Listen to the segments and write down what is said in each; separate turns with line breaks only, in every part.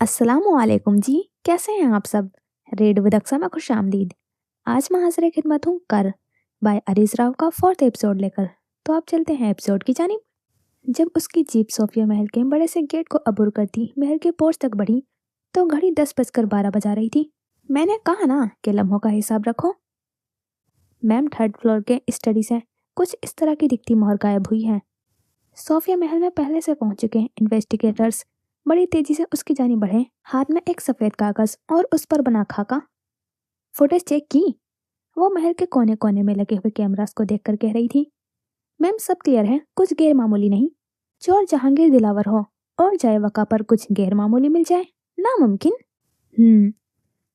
अस्सलाम वालेकुम जी। कैसे हैं आप सब? रेड विद अक्सा में खुश आमदीद। आज मैं हाजिर खिदमत हूँ कर बाय अरीज राव का फोर्थ एपिसोड लेकर। तो आप चलते हैं एपिसोड की जानिब। जब उसकी जीप सोफिया महल के बड़े से गेट को अबूर करती महल के पोर्च तक बढ़ी तो घड़ी 10:12 बजा रही थी। मैंने कहा ना कि लम्हों का हिसाब रखो। मैम, थर्ड फ्लोर के स्टडी से कुछ इस तरह की दिखती मोहर गायब हुई है। सोफिया महल में पहले से पहुंच चुके इन्वेस्टिगेटर्स बड़ी तेजी से उसकी जानी बढ़े, हाथ में एक सफेद कागज और उस पर बना खाका। फुटेज चेक की। वो महल के कोने कोने में लगे हुए कैमरास को देखकर कह रही थी, मैम सब क्लियर है, कुछ गैर मामूली नहीं। चोर जहांगीर दिलावर हो और जाए वका पर कुछ गैर मामूली मिल जाए, नामुमकिन।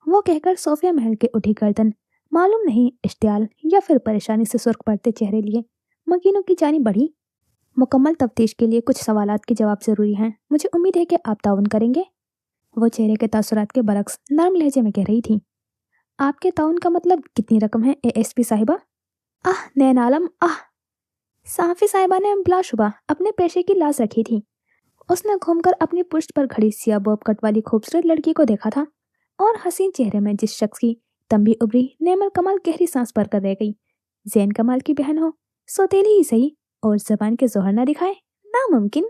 वो कहकर सोफिया महल के उठी गर्दन, मालूम नहीं इश्तियाल या फिर परेशानी से सुर्ख पड़ते चेहरे लिए मकीनों की जानी बढ़ी। मुकम्मल तफ्तीश के लिए कुछ सवालात के जवाब जरूरी हैं। मुझे उम्मीद है कि आप ताउन करेंगे। वो चेहरे के तासुरात के बरक्स नरम लहजे में कह रही थी। आपके ताउन का मतलब कितनी रकम है एएसपी साहिबा? आह नैन आलम, आह। साफी साहिबा ने बिलाशुबा अपने पेशे की लाज रखी थी। उसने घूमकर अपनी पुष्ट पर खड़ी सिया बॉब कट वाली खूबसूरत लड़की को देखा था और हसीन चेहरे में जिस शख्स की तंबी उभरी नेमल कमाल गहरी सांस भर कर रह गई। जैन कमाल की बहन हो, सौतेली ही सही, और जबान के जोहर ना दिखाए, नामुमकिन।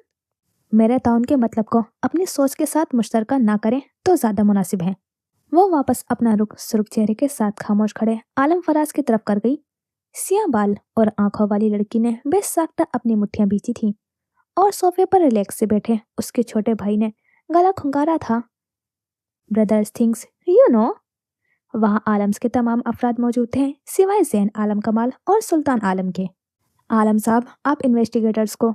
मेरे ताउन के मतलब को अपनी सोच के साथ मुश्तरका ना करें तो ज्यादा मुनासिब है। वो वापस अपना रुख सुर्ख चेहरे के साथ खामोश खड़े आलम फराज की तरफ कर गई। सिया बाल और आंखों वाली लड़की ने बेसाख्ता अपनी मुट्ठियां बीची थी और सोफे पर रिलैक्स से बैठे उसके छोटे भाई ने गला खुंगारा था। Brothers things you know. वहाँ आलम्स के तमाम अफराद मौजूद थे सिवाय जैन आलम कमाल और सुल्तान आलम के। आलम साहब, आप इन्वेस्टिगेटर्स को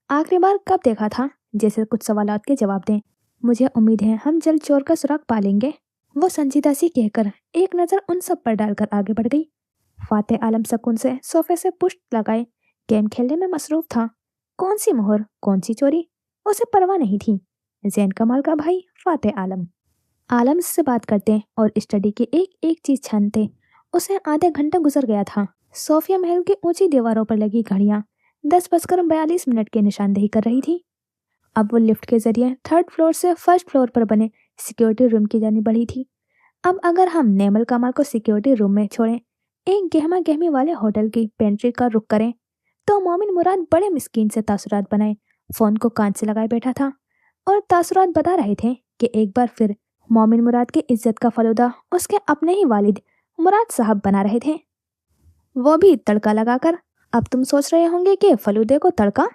आखिरी बार कब देखा था? जैसे कुछ सवालात के जवाब दें। मुझे उम्मीद है हम जल्द चोर का सुराग पालेंगे। वो संजीदा सी कहकर एक नज़र उन सब पर डालकर आगे बढ़ गई। फाते आलम सकून से सोफे से पुष्ट लगाए गेम खेलने में मसरूफ था। कौन सी मोहर, कौन सी चोरी, उसे परवाह नहीं थी। जैन कमाल का भाई फाते आलम। आलम से बात करते और स्टडी की एक एक चीज छानते उसे आधे घंटा गुजर गया था। सोफिया महल की ऊंची दीवारों पर लगी घड़ियां 10:42 की निशानदेही कर रही थी। अब वो लिफ्ट के जरिए थर्ड फ्लोर से फर्स्ट फ्लोर पर बने सिक्योरिटी रूम की जानी बढ़ी थी। अब अगर हम नेमल कमाल को सिक्योरिटी रूम में छोड़ें, एक गहमा गहमी वाले होटल की पेंट्री का रुख करें, तो मोमिन मुराद बड़े मिस्कीन से तासुरात बनाए फोन को कान से लगाए बैठा था और तासुरात बता रहे थे कि एक बार फिर मोमिन मुराद की इज्जत का फलूदा उसके अपने ही वालिद मुराद साहब बना रहे थे, वो भी तड़का लगाकर। अब तुम सोच रहे होंगे कि फलूदे को तड़का?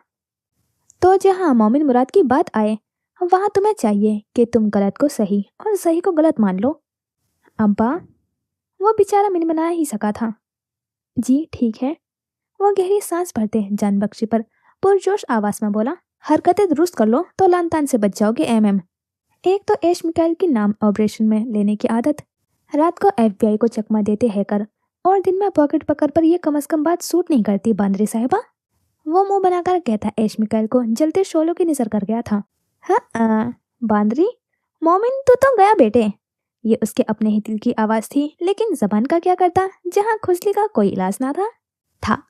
तो जहाँ मोमिन मुराद की बात आए वहां तुम्हें चाहिए कि तुम गलत को सही और सही को गलत मान लो। अब्बा, वो बेचारा मिनमना ही सका था। जी ठीक है। वो गहरी सांस भरते जान बख्शी पर पुरजोश आवाज में बोला, हरकतें दुरुस्त कर लो तो लान तान से बच जाओगे एमएम। एक तो ऐश मिकाइल की नाम ऑपरेशन में लेने की आदत, रात को एफबीआई को चकमा देते हैकर और दिन में पॉकेट पकड़ पर यह कम से कम बात सूट नहीं करती बांदरी साहिबा। वो मुंह बनाकर कहता ऐश मिकाइल को जलते शोलों की नजर कर गया था। हाँ बांदरी, मोमिन तू तो गया बेटे। ये उसके अपने ही दिल की आवाज थी, लेकिन जबान का क्या करता जहाँ खुजली का कोई इलाज ना था।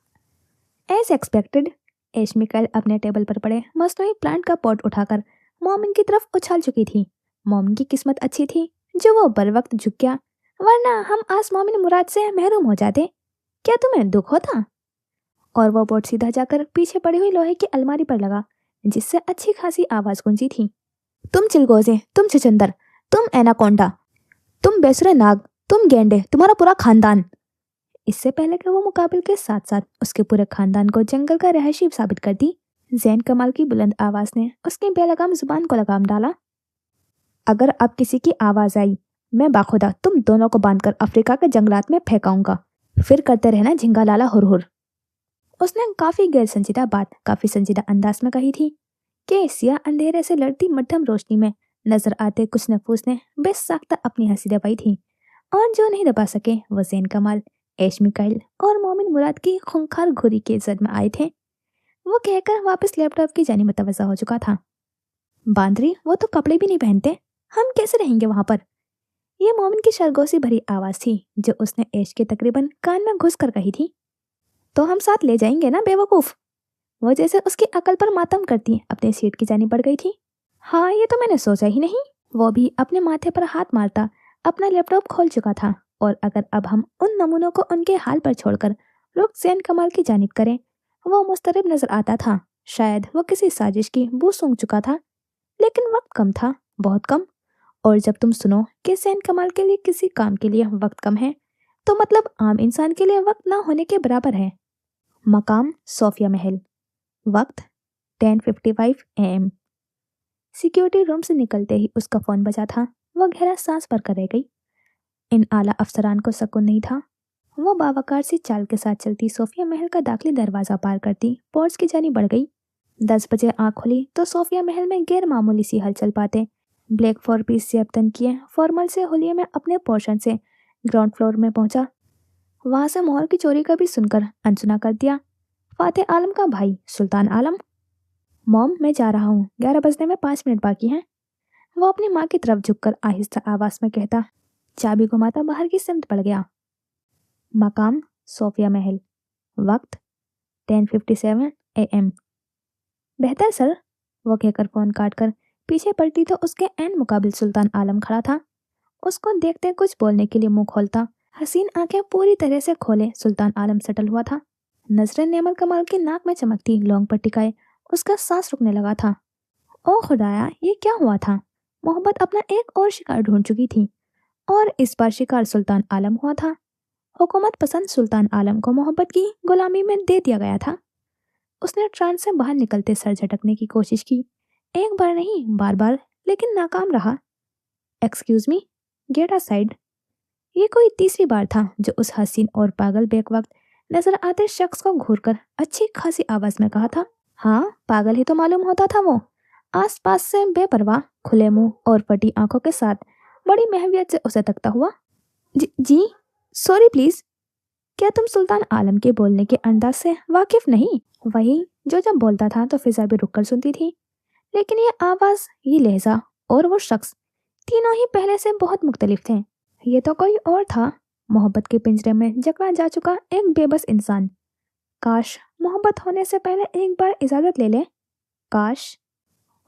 एज एक्सपेक्टेड, ऐश मिकाइल अपने टेबल पर पड़े मसनूई प्लांट का पॉट उठाकर मोमिन की तरफ उछाल चुकी थी। मोमिन की किस्मत अच्छी थी जो वो बर वक्त झुक गया, वरना हम आज मोमिन मुराद से महरूम हो जाते। क्या तुम्हें दुख होता? और वो बोर्ड सीधा जाकर पीछे पड़ी हुई लोहे की अलमारी पर लगा, जिससे अच्छी खासी आवाज गूंजी थी। तुम चिलगोजे, तुम छछंदर, तुम एनाकोंडा, तुम बेसुरे नाग, तुम गेंडे, तुम्हारा पूरा खानदान। इससे पहले कि वो मुकाबिल के साथ साथ उसके पूरे खानदान को जंगल का रहायशी साबित कर दी, जैन कमाल की बुलंद आवाज ने उसकी बेलगाम जुबान को लगाम डाला। अगर अब किसी की आवाज आई, मैं बाखुदा तुम दोनों को बांधकर अफ्रीका के जंगलात में फेंकाऊंगा, फिर करते रहना झिंगा लाला हुर। उसने काफी गैर संजीदा बात काफी संजीदा अंदाज में कही थी कि सिया अंधेरे से लड़ती मध्यम रोशनी में नजर आते कुछ नफूस ने बेसाख्ता अपनी हंसी दबाई थी, और जो नहीं दबा सके वो जैन कमाल, ऐश मिकाइल और मोमिन मुराद की खूंखार घुरी के जद में आए थे। वो कहकर वापस लैपटॉप की जानी मुतवज्जा हो चुका था। बांदरी, वो तो कपड़े भी नहीं पहनते, हम कैसे रहेंगे वहां पर? ये मोमिन की शर्गोसी भरी आवाज थी जो उसने ऐश के तकरीबन कान में घुस कर कही थी। तो हम साथ ले जाएंगे ना बेवकूफ। वो जैसे उसकी अकल पर मातम करती अपनी सीट की जानी बढ़ गई थी। हाँ, ये तो मैंने सोचा ही नहीं। वो भी अपने माथे पर हाथ मारता अपना लैपटॉप खोल चुका था। और अगर अब हम उन नमूनों को उनके हाल पर छोड़कर रुख जैन कमाल की जानिब करें, वो मुस्तरब नजर आता था। शायद वो किसी साजिश की बू सूंघ चुका था, लेकिन वक्त कम था, बहुत कम। और जब तुम सुनो कि जैन कमाल के लिए किसी काम के लिए वक्त कम है, तो मतलब आम इंसान के लिए वक्त ना होने के बराबर है। मकाम सोफिया महल। वक्त 10:55 AM। सिक्योरिटी रूम से निकलते ही उसका फोन बजा था। वह गहरा सांस भर कर रह गई। इन आला अफसरान को सकून नहीं था। वो बावकार सी चाल के साथ चलती सोफिया महल का दाखिली दरवाजा पार करती पोर्च की जानी बढ़ गई। 10 बजे आंख खुली तो सोफिया महल में गैर मामूली सी हलचल पाते ब्लैक 4 पीस से तन किए फॉर्मल से होलिये में अपने पोर्शन से ग्राउंड फ्लोर में पहुंचा। वहां से मोहर की चोरी का भी सुनकर अनसुना कर दिया। फातेह आलम का भाई सुल्तान आलम। मॉम, मैं जा रहा हूँ, 11 बजने में 5 मिनट बाकी हैं। वो अपनी माँ की तरफ झुककर आहिस्ता आवाज में कहता चाबी घुमाता बाहर की सिमत पड़ गया। मकाम सोफिया महल। वक्त 10:57 AM। बेहतर सर, वो कहकर फोन काटकर पीछे पलटी तो उसके एन मुकाबिल सुल्तान आलम खड़ा था। उसको देखते कुछ बोलने के लिए मुंह खोलता, हसीन आंखें पूरी तरह से खोले सुल्तान आलम सटल हुआ था। नजरें नेमल कमाल की नाक में चमकती लौंग पर टिकाए उसका सांस रुकने लगा था। ओ खुदाया, ये क्या हुआ था? मोहब्बत अपना एक और शिकार ढूंढ चुकी थी, और इस बार शिकार सुल्तान आलम हुआ था। हुकूमत पसंद सुल्तान आलम को मोहब्बत की गुलामी में दे दिया गया था। उसने ट्रांस से बाहर निकलते सर झटकने की कोशिश की, एक बार नहीं बार बार, लेकिन नाकाम रहा। Excuse me, get aside. ये कोई तीसरी बार था जो उस हसीन और पागल बेवक्त नजर आते शख्स को घूरकर अच्छी खासी आवाज में कहा था। हाँ, पागल ही तो मालूम होता था वो। आस पास से बेपरवाह खुले मुंह और फटी आंखों के साथ बड़ी महवियत से उसे तकता हुआ। जी सॉरी प्लीज। क्या तुम सुल्तान आलम के बोलने के अंदाज से वाकिफ नहीं? वही जो जब बोलता था तो फिजा भी रुककर सुनती थी, लेकिन ये आवाज, ये लहजा और वो शख्स, तीनों ही पहले से बहुत मुख्तलिफ थे। ये तो कोई और था, मोहब्बत के पिंजरे में जकड़ा जा चुका एक बेबस इंसान। काश मोहब्बत होने से पहले एक बार इजाजत ले ले, काश।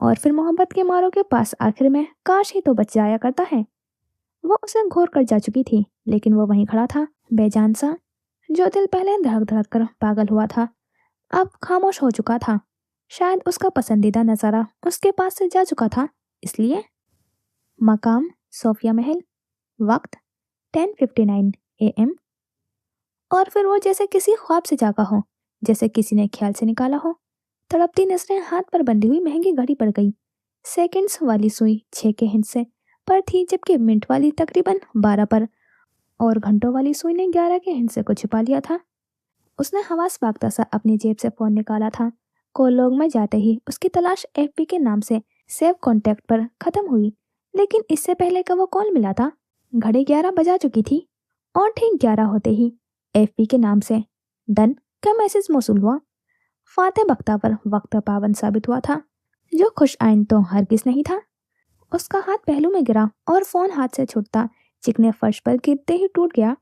और फिर मोहब्बत के मारों के पास आखिर में काश ही तो बच जाया करता है। वो उसे घोर कर जा चुकी थी, लेकिन वो वहीं खड़ा था, बेजान सा। जो दिल पहले धड़क धड़क कर पागल हुआ था, अब खामोश हो चुका था। शायद उसका पसंदीदा नजारा उसके पास से जा चुका था, इसलिए। मकाम सोफिया महल। वक्त 10:59 AM। और फिर वो जैसे किसी ख्वाब से जागा हो, जैसे किसी ने ख्याल से निकाला हो। तड़पती नजरें हाथ पर बंधी हुई महंगी घड़ी पर गई। सेकंड्स वाली सुई 6 के हिंट से पर थी, जबकि मिनट वाली तकरीबन 12 पर, और घंटों वाली सुई ने 11 के हिंट से को छिपा लिया था। उसने हवास भागता सा अपनी जेब से फोन निकाला था। कॉल लॉग में जाते ही उसकी तलाश एफपी के नाम से सेव कॉन्टैक्ट पर खत्म हुई, लेकिन इससे पहले का वो कॉल मिला था। घड़ी 11 बजा चुकी थी, और ठीक 11 होते ही एफपी के नाम से डन का मैसेज मौसूल हुआ। फातेह बख्तावर वक्त पाबंद साबित हुआ था, जो खुश आइन तो हरगिज नहीं था। उसका हाथ पहलू में गिरा और फोन हाथ से छूटता चिकने फर्श पर गिरते ही टूट गया।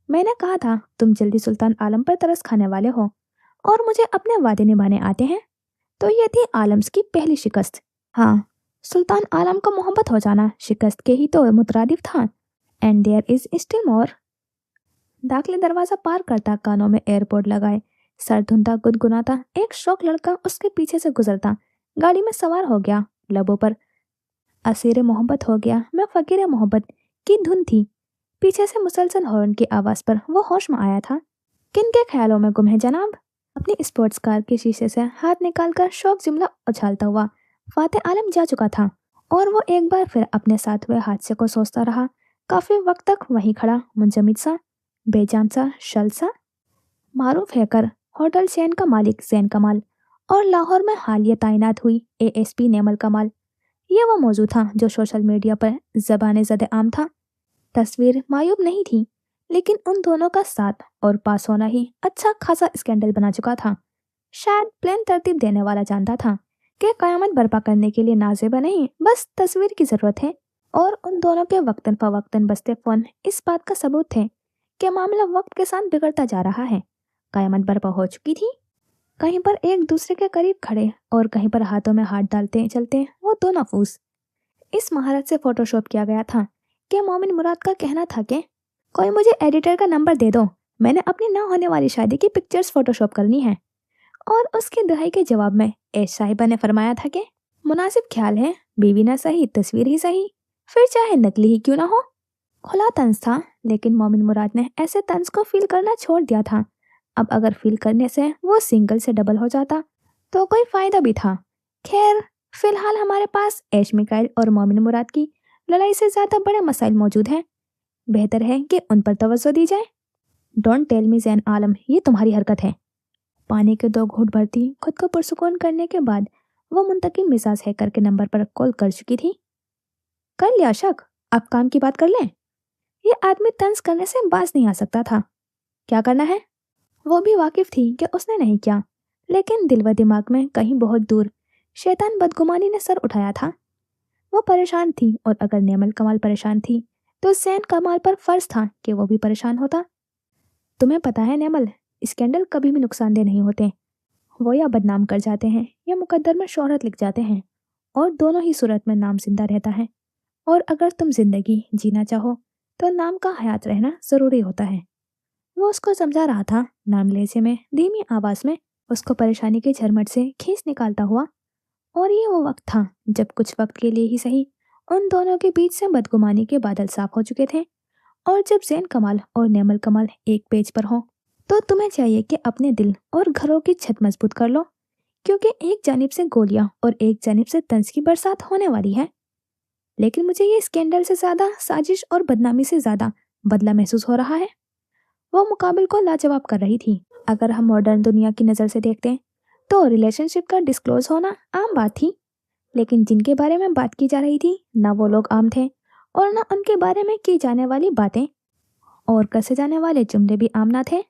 मैंने कहा था तुम जल्दी सुल्तान आलम पर तरस खाने वाले हो और मुझे अपने वादे निभाने आते हैं। तो ये थी आलम्स की पहली शिकस्त। हाँ, सुल्तान आलम को मोहब्बत हो जाना शिकस्त के ही तो मुतरादिफ था। And there is still more. दाखिले दरवाजा पार करता, कानों में एयरपोर्ट लगाए, सर धुंधा गुदगुनाता एक शौक लड़का उसके पीछे से गुजरता गाड़ी में सवार हो गया। लबों पर असीर मोहब्बत हो गया, मैं फकीर मोहब्बत की धुन थी। पीछे से मुसलसल हॉर्न की आवाज पर वो होश में आया था। किन के ख्यालों में गुम है जनाब? अपनी स्पोर्ट्स कार के शीशे से हाथ निकालकर शौक जुमला उछालता हुआ फातेह आलम जा चुका था, और वो एक बार फिर अपने साथ हुए हादसे को सोचता रहा। काफी वक्त तक वहीं खड़ा, मुंजमिद सा, बेजान सा, शल सा। मारूफ हैकर, होटल चैन का मालिक जैन कमाल, और लाहौर में हालिया तैनात हुई एएसपी नेमल कमाल, ये वो मौजूद था जो सोशल मीडिया पर ज़बान ज़द आम था। तस्वीर मायूब नहीं थी, लेकिन उन दोनों का साथ और पास होना ही अच्छा खासा स्कैंडल बना चुका था। शायद प्लान तरतीब देने वाला जानता था कि कयामत बर्पा करने के लिए नाजेबा नहीं, बस तस्वीर की ज़रूरत है। और उन दोनों के वक्तन फवक्तन बसते फ़ोन इस बात का सबूत थे कि मामला वक्त के साथ बिगड़ता जा रहा है। कयामत बर्पा हो चुकी थी। कहीं पर एक दूसरे के करीब खड़े और कहीं पर हाथों में हाथ डालते चलते वो दो नफूस। इस महारत से फोटोशॉप किया गया था कि मोमिन मुराद का कहना था कि कोई मुझे एडिटर का नंबर दे दो, मैंने अपनी ना होने वाली शादी की पिक्चर्स फोटोशॉप करनी है। और उसकी दुहाई के जवाब में एश साहिबा ने फरमाया था कि मुनासिब ख्याल है, बीवी ना सही तस्वीर ही सही, फिर चाहे नकली ही क्यों ना हो। खुला तंज था, लेकिन मोमिन मुराद ने ऐसे तंज को फील करना छोड़ दिया था। अब अगर फील करने से वो सिंगल से डबल हो जाता तो कोई फायदा भी था। खैर, फिलहाल हमारे पास ऐश मिकाइल और मोमिन मुराद की लड़ाई से ज्यादा बड़े मसाइल मौजूद हैं। बेहतर है कि उन पर तवज्जो दी जाए। डोंट टेल मी ज़ैन आलम, ये तुम्हारी हरकत है। पानी के 2 घूंट भरती खुद को पुरसुकून करने के बाद वो मुंतकिम मिजाज हैकर के नंबर पर कॉल कर चुकी थी। कर लिया शक, अब काम की बात कर लें। ये आदमी तंज करने से बाज नहीं आ सकता था। क्या करना है? वो भी वाकिफ थी कि उसने नहीं किया, लेकिन दिल व दिमाग में कहीं बहुत दूर शैतान बदगुमानी ने सर उठाया था। वो परेशान थी, और अगर नेमल कमाल परेशान थी तो जैन कमाल पर फर्ज था कि वो भी परेशान होता। तुम्हें पता है नेमल, स्कैंडल कभी भी नुकसानदेह नहीं होते। वो या बदनाम कर जाते हैं या मुकद्दर में शोहरत लिख जाते हैं, और दोनों ही सूरत में नाम जिंदा रहता है। और अगर तुम जिंदगी जीना चाहो तो नाम का हयात रहना जरूरी होता है। वो उसको समझा रहा था, नाम लहजे में धीमी आवाज में, उसको परेशानी के झरमट से खींच निकालता हुआ। और ये वो वक्त था जब कुछ वक्त के लिए ही सही उन दोनों के बीच से बदगुमानी के बादल साफ हो चुके थे। और जब जैन कमाल और नेमल कमाल एक पेज पर हो तो तुम्हें चाहिए कि अपने दिल और घरों की छत मजबूत कर लो, क्योंकि एक जानिब से गोलियां और एक जानिब से तंज की बरसात होने वाली है। लेकिन मुझे ये स्कैंडल से ज्यादा साजिश और बदनामी से ज्यादा बदला महसूस हो रहा है। वो मुकाबिल को लाजवाब कर रही थी। अगर हम मॉडर्न दुनिया की नज़र से देखते हैं तो रिलेशनशिप का डिस्क्लोज होना आम बात थी, लेकिन जिनके बारे में बात की जा रही थी ना वो लोग आम थे, और ना उनके बारे में की जाने वाली बातें और कसे जाने वाले जुमले भी आम ना थे।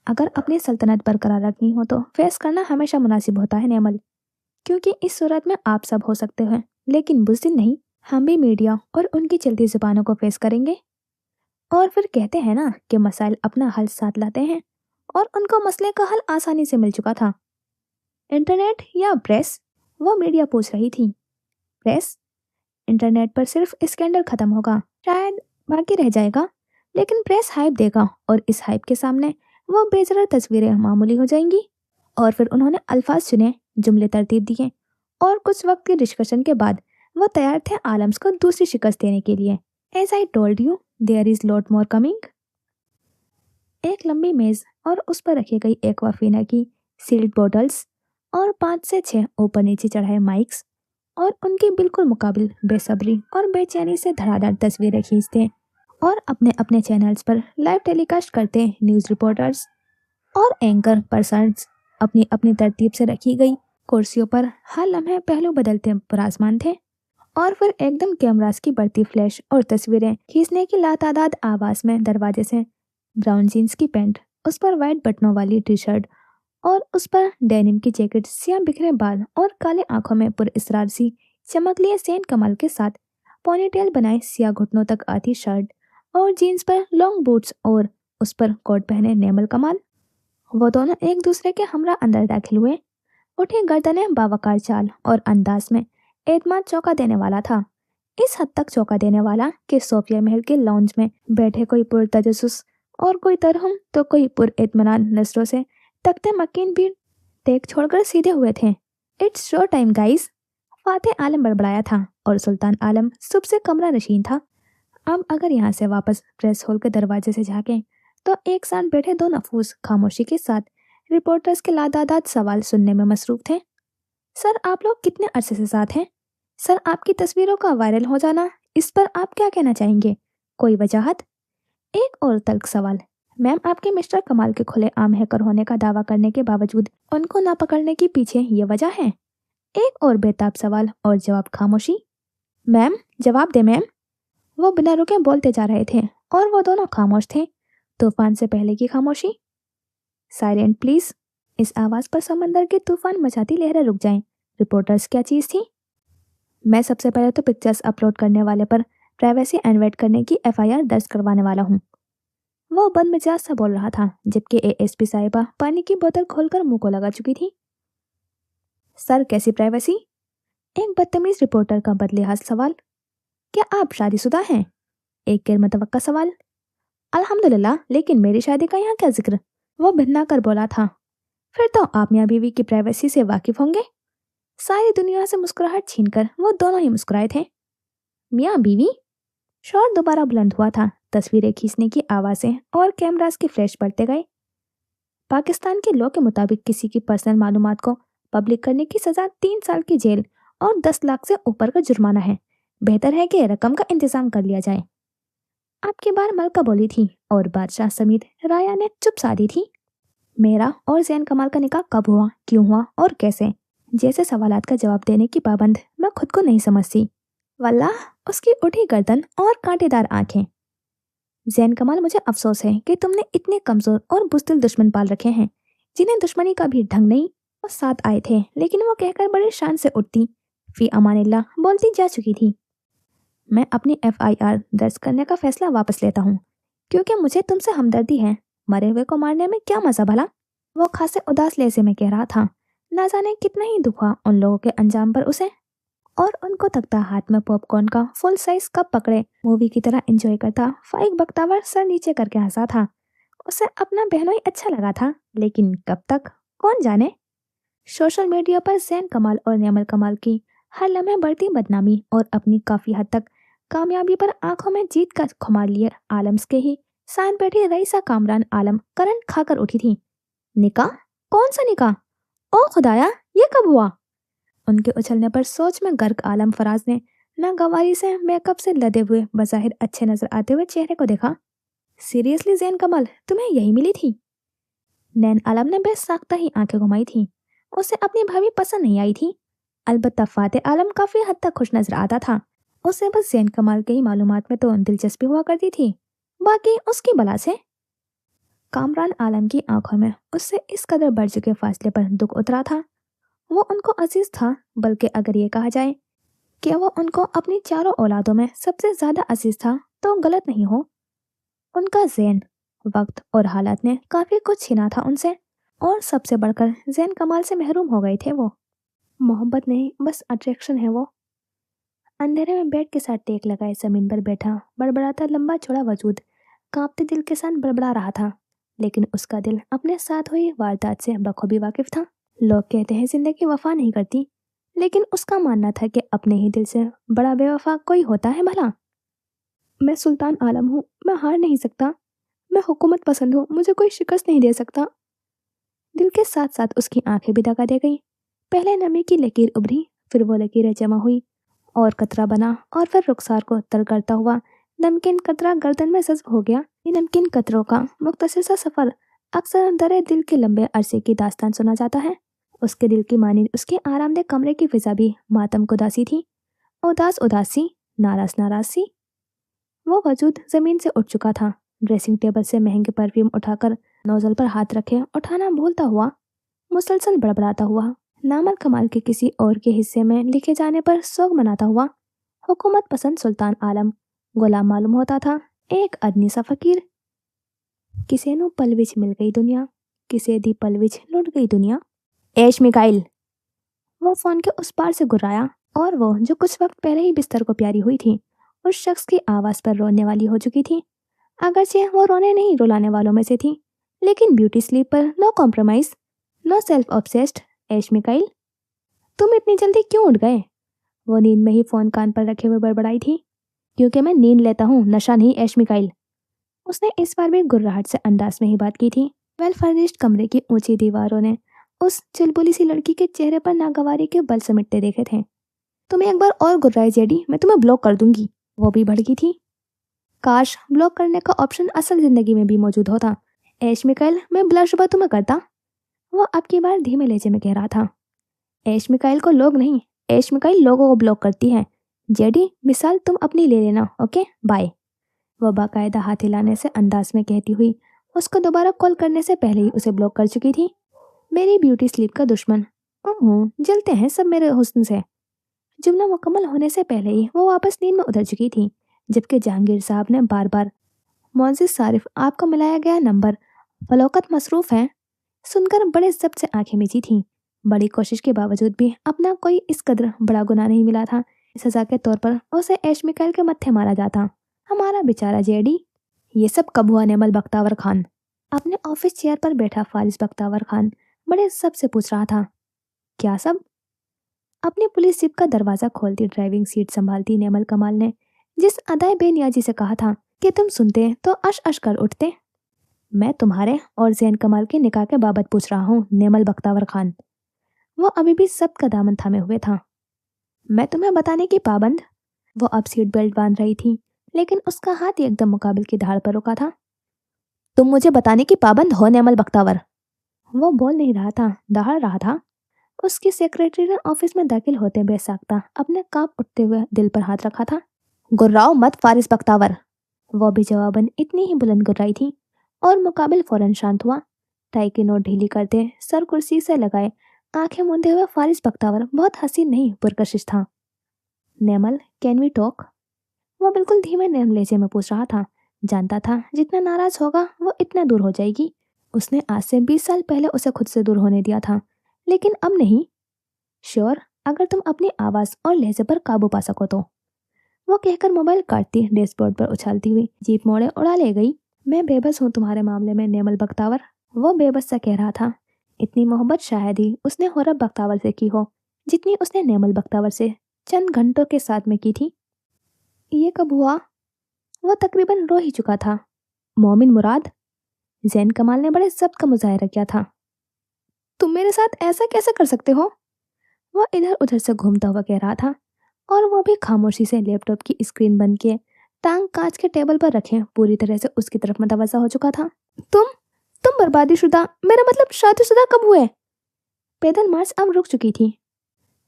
अगर अपनी सल्तनत बरकरार रखनी हो तो फेस करना हमेशा मुनासिब होता है नेमल, क्योंकि इस सूरत में आप सब हो सकते हैं, लेकिन बुज़दिल नहीं। हम भी मीडिया और उनकी चलती जुबानों को फेस करेंगे। और फिर कहते हैं ना कि मसाइल अपना हल साथ लाते हैं, और उनको मसले का हल आसानी से मिल चुका था। इंटरनेट या प्रेस? वो मीडिया पूछ रही थी। प्रेस? इंटरनेट पर सिर्फ स्कैंडल खत्म होगा, शायद बाकी रह जाएगा, लेकिन प्रेस हाइप देगा, और इस हाइप के सामने वो बेजरा तस्वीरें मामूली हो जाएंगी। और फिर उन्होंने अल्फाज चुने, जुमले तरतीब दिए, और कुछ वक्त के डिस्कशन के बाद वो तैयार थे आलम्स को दूसरी शिकस्त देने के लिए। As I told you, there is lot more coming. एक लंबी मेज और उस पर रखी गई एक्वाफीना की सील्ड बोटल्स, और 5 से 6 ऊपर नीचे चढ़ाए माइक्स, और उनके बिल्कुल मुकाबिल बेसब्री और बेचैनी से धड़ाधड़ तस्वीरें खींचते और अपने अपने चैनल्स पर लाइव टेलीकास्ट करते न्यूज़ रिपोर्टर्स और एंकर पर्सन्स अपनी अपनी तरतीब से रखी गई कुर्सियों पर हर लम्हे पहलू बदलते पराजमान थे। और फिर एकदम कैमरास की बढ़ती फ्लैश और तस्वीरें खींचने की लातादाद आवाज में दरवाजे से ब्राउन जीन्स की पैंट, उस पर वाइट बटनों वाली टी शर्ट, और उस पर डेनिम की जैकेट, सियाह बिखरे बाल और काले आंखों में पुरअसरार सी चमक लिए सेन कमाल के साथ पोनीटेल बनाए सियाह घुटनों तक आती शर्ट और जीन्स पर लॉन्ग बूट्स, और उस पर कोट पहने नेमल कमाल। वो दोनों एक दूसरे के हमरा अंदर दाखिल हुए। उठी गर्दनें बावकार चाल और अंदाज में एतमाद चौंका देने वाला था। इस हद तक चौंका देने वाला कि सोफिया महल के लॉन्ज में बैठे कोई पुरतजस्सुस और कोई तरहम तो कोई पुरइत्मीनान नजरों से तख्ते मकीन भी देख छोड़कर सीधे हुए थे। It's show time guys, Fateh आलम बड़बड़ाया था, और सुल्तान आलम सुब से कमरा नशीन था। अब अगर यहाँ से वापस प्रेस हॉल के दरवाजे से झांकें तो एक साथ बैठे दो नफूस खामोशी के साथ रिपोर्टर्स के लादादाद सवाल सुनने में मसरूफ थे। सर, आप लोग कितने अरसे से साथ हैं? सर, आपकी तस्वीरों का वायरल हो जाना, इस पर आप क्या कहना चाहेंगे? कोई वजाहत? एक और तल्ख सवाल। मैम, आपके मिस्टर कमाल के खुले आम हैकर होने का दावा करने के बावजूद उनको ना पकड़ने के पीछे ये वजह है? एक और बेताब सवाल और जवाब खामोशी। मैम, जवाब दे मैम। वो बिना रुके बोलते जा रहे थे, और वो दोनों खामोश थे, तूफान से पहले की खामोशी। Silent please. इस आवाज पर समंदर के तूफान मचाती लहरें रुक जाएं। रिपोर्टर्स क्या चीज थी? मैं सबसे पहले तो पिक्चर्स अपलोड करने वाले पर प्राइवेसी इन्वाइट करने की एफआईआर दर्ज करवाने वाला हूँ। वो बदमिजाज सा बोल रहा था, जबकि एएसपी साहिबा पानी की बोतल खोलकर मुंह को लगा चुकी थी। सर, कैसी प्राइवेसी? एक बदतमीज रिपोर्टर का बदलिहाज सवाल, क्या आप शादीशुदा हैं? एक गैर मुतवक्का सवाल, अल्हम्दुलिल्लाह, लेकिन मेरी शादी का यहाँ क्या जिक्र? वो भिन्ना कर बोला था, फिर तो आप मियाँ बीवी की प्राइवेसी से वाकिफ होंगे। सारी दुनिया से मुस्कुराहट छीनकर वो दोनों ही मुस्कुराए थे। मियाँ बीवी? शोर दोबारा बुलंद हुआ था, तस्वीरें खींचने की आवाजें और कैमरास के फ्लैश बढ़ते गए। पाकिस्तान के लॉ के मुताबिक किसी की पर्सनल मालूमात को पब्लिक करने की सजा 3 साल की जेल और 10 लाख से ऊपर का जुर्माना है। बेहतर है कि रकम का इंतजाम कर लिया जाए। आपकी बार मलका बोली थी और बादशाह समेत राया ने चुप साधी थी। मेरा और जैन कमाल का निकाह कब हुआ, क्यों हुआ और कैसे, जैसे सवालात का जवाब देने की पाबंद मैं खुद को नहीं समझती। वल्लाह, उसकी उठी गर्दन और कांटेदार आंखें। जैन कमाल, मुझे अफसोस है कि तुमने इतने कमजोर और बुज़दिल दुश्मन पाल रखे हैं, जिन्हें दुश्मनी का भी ढंग नहीं। वो साथ आए थे, लेकिन वो कहकर बड़े शान से उठती फी अमानिल्लाह बोलती जा चुकी थी। मैं अपनी FIR दर्ज करने का फैसला वापस लेता हूँ, क्योंकि मुझे तुमसे हमदर्दी है। मरे हुए को मारने में क्या मजा भला? वो खासे उदास लहजे में कह रहा था। ना जाने कितना ही दुख हुआ उन लोगों के अंजाम पर उसे। और उनको तकता हाथ में पॉपकॉर्न का फुल साइज कप पकड़े मूवी की तरह एंजॉय करता फाइक बख्तावर सर नीचे करके हंसा था। उसे अपना बहनोई अच्छा लगा था, लेकिन कब तक, कौन जाने। सोशल मीडिया पर जैन कमाल और न्यामल कमाल की हर लम्हे बढ़ती बदनामी और अपनी काफी हद तक कामयाबी पर आंखों में जीत का खुमार लिए आलम्स के ही साथ बैठी रईसा कामरान आलम करंट खाकर उठी थी। निकाह? कौन सा निकाह? ओ खुदाया, ये कब हुआ? उनके उछलने पर सोच में गर्क आलम फराज ने नागवारी से मेकअप से लदे हुए बज़ाहिर अच्छे नजर आते हुए चेहरे को देखा। सीरियसली जैन कमल, तुम्हें यही मिली थी? नैन आलम ने बेसाख्ता ही आंखें घुमाई थी। उसे अपनी भाभी पसंद नहीं आई थी। अलबत्ता फातेह आलम काफी हद तक खुश नजर आता था। उसे बस जैन कमाल के ही मालूमात में तो दिलचस्पी हुआ करती थी, बाकी उसकी बला से। कामरान आलम की आंखों में उससे इस कदर बढ़ चुके फासले पर दुख उतरा था। वो उनको अजीज था, बल्कि अगर ये कहा जाए कि वो उनको अपनी चारों औलादों में सबसे ज्यादा अजीज था तो गलत नहीं हो। उनका जैन, वक्त और हालात ने काफी कुछ छीना था उनसे, और सबसे बढ़कर जैन कमाल से महरूम हो गए थे वो। मोहब्बत नहीं, बस अट्रैक्शन है वो। अंधेरे में बेड के साथ टेक लगाए जमीन पर बैठा बड़बड़ाता लंबा चौड़ा वजूद कांपते दिल के साथ बड़बड़ा रहा था, लेकिन उसका दिल अपने साथ हुई वारदात से बखूबी वाकिफ था। लोग कहते हैं जिंदगी वफा नहीं करती, लेकिन उसका मानना था कि अपने ही दिल से बड़ा बेवफा कोई होता है भला। मैं सुल्तान आलम हूँ, मैं हार नहीं सकता। मैं हुकूमत पसंद हूँ, मुझे कोई शिकस्त नहीं दे सकता। दिल के साथ साथ उसकी आंखें भी दगा दे गई। पहले नमी की लकीर उभरी, फिर वो लकीरें जमा हुई और कतरा बना, और फिर रुखसार को तर करता हुआ नमकीन कतरा गर्दन में जज्ब हो गया। ये नमकीन कतरों का मुख्तसर सा सफर अक्सर दरे दिल के लंबे अरसे की दास्तान सुना जाता है। उसके दिल की मानी उसके आरामदेह कमरे की फिजा भी मातम कुदासी थी, उदास उदासी, नाराज नाराज सी। वो वजूद जमीन से उठ चुका था। ड्रेसिंग टेबल से महंगे परफ्यूम उठाकर नोजल पर हाथ रखे उठाना भूलता हुआ, मुसलसल बड़बड़ाता हुआ, नामल कमाल के किसी और के हिस्से में लिखे जाने पर सोग मनाता हुआ हुकूमत पसंद सुल्तान आलम गुलाम मालूम होता था। एक अदनी सा फकीर। किसे नु पल विच मिल गई दुनिया, किसे दी पल विच लुट गई दुनिया। ऐश मिकाइल, वो फोन के उस पार से गुर्राया, और वो जो कुछ वक्त पहले ही बिस्तर को प्यारी हुई थी, उस शख्स की आवाज पर रोने वाली हो चुकी थी। अगरचे वो रोने नहीं रुलाने वालों में से थी, लेकिन ब्यूटी स्लीप पर no compromise, no self obsessed. Aish Mikail, तुम इतनी जल्दी क्यों उठ गए? वो नींद में ही फोन कान पर रखे हुए बड़बड़ाई थी। क्योंकि मैं नींद लेता हूँ, नशा नहीं ऐश मिकाइल। उसने इस बार भी गुर्राहट से अंदाज में ही बात की थी। वेल फर्निश्ड कमरे की ऊंची दीवारों ने उस चुलबुली सी लड़की के चेहरे पर नागवारी के बल समेटते देखे थे। तुम एक बार और गुर्राए जेडी, मैं तुम्हें ब्लॉक कर दूंगी। वो भी भड़की थी। काश ब्लॉक करने का ऑप्शन असल जिंदगी में भी मौजूद होता। ऐश मिकाइल, मैं ब्लश तुम्हें करता। वो अब की बार धीमे लहजे में कह रहा था। ऐश मिकाइल को लोग नहीं, ऐश मिकाइल लोगों को ब्लॉक करती है। जेडी, मिसाल तुम अपनी ले लेना, ओके बाय। वह बाकायदा हाथ हिलाने से अंदाज में कहती हुई उसको दोबारा कॉल करने से पहले ही उसे ब्लॉक कर चुकी थी। मेरी ब्यूटी स्लीप का दुश्मन, जलते हैं सब मेरे हुस्न से। जुमला मुकम्मल होने से पहले ही वो वापस नींद में उतर चुकी थी, जबकि जहांगीर साहब ने बार बार मोअज़्ज़िज़ सारिफ, आपको मिलाया गया नंबर फलोकत मसरूफ है, सुनकर बड़े जब्त से आंखें मीची थीं। बड़ी कोशिश के बावजूद भी अपना कोई इस कदर बड़ा गुनाह नहीं मिला था। सजा के तौर पर उसे ऐश मिकाइल के मत्थे मारा जाता। हमारा बेचारा जेडी। ये सब कब हुआ नेमल बख्तावर खान? अपने ऑफिस चेयर पर बैठा फारिस बख्तावर खान बड़े सब से पूछ रहा था। क्या सब? अपनी पुलिस जीप का दरवाजा खोलती ड्राइविंग सीट संभालती नेमल कमाल ने जिस अदाए बेनियाजी से कहा था कि तुम सुनते तो अश अश कर उठते। मैं तुम्हारे और जैन कमाल के निकाह के बाबत पूछ रहा हूँ नेमल बख्तावर खान। वो अभी भी सब का दामन थामे हुए था। मैं तुम्हें बताने की पाबंद। वो अब सीट बेल्ट बांध रही थी लेकिन उसका हाथ एकदम मुकाबिल की धार पर रुका था। तुम मुझे बताने की पाबंद हो नेमल बख्तावर। वो बोल नहीं रहा था, दहाड़ रहा था। उसकी सेक्रेटरी ने ऑफिस में दाखिल होते बेसाख्ता अपने कांप उठते हुए दिल पर हाथ रखा था। गुर्राओ मत फारिस बख्तावर। वो भी जवाबन इतनी ही बुलंद गुर्राई थी और मुकाबिल फौरन शांत हुआ। टाई की नोट ढीली करते सर कुर्सी से लगाए आंखें मूंदे हुए फारिस बख्तावर बहुत हसीन नहीं पुरकशिश था। नेमल, कैन वी टॉक? वो बिल्कुल धीमे नरम लहजे में पूछ रहा था। जानता था जितना नाराज होगा वो इतना दूर हो जाएगी। उसने आज से 20 साल पहले उसे खुद से दूर होने दिया था, लेकिन अब नहीं। श्योर, अगर तुम अपनी आवाज और लहजे पर काबू पा सको तो। वो कहकर मोबाइल काटती डैशबोर्ड पर उछालती हुई जीप मोड़े उड़ा ले गई। मैं बेबस हूँ तुम्हारे मामले में नेमल बख्तावर। वो बेबस सा कह रहा था। इतनी मोहब्बत शायद ही उसने होरब बख्तावर से की हो जितनी उसने नेमल बख्तावर से चंद घंटों के साथ में की थी। ये कब हुआ? वो तकरीबन रो ही चुका था। मोमिन मुराद? जैन कमाल ने बड़े जब्त का मुजाहरा किया था। तुम मेरे साथ ऐसा कैसे कर सकते हो? वो इधर उधर से घूमता हुआ कह रहा था और वो भी खामोशी से लैपटॉप की स्क्रीन बंद किए टांग कांच के टेबल पर रखे पूरी तरह से उसकी तरफ मुतवज्जा हो चुका था। तुम बर्बादीशुदा, मेरा मतलब शादीशुदा कब हुए? पैदल मार्च अब रुक चुकी थी।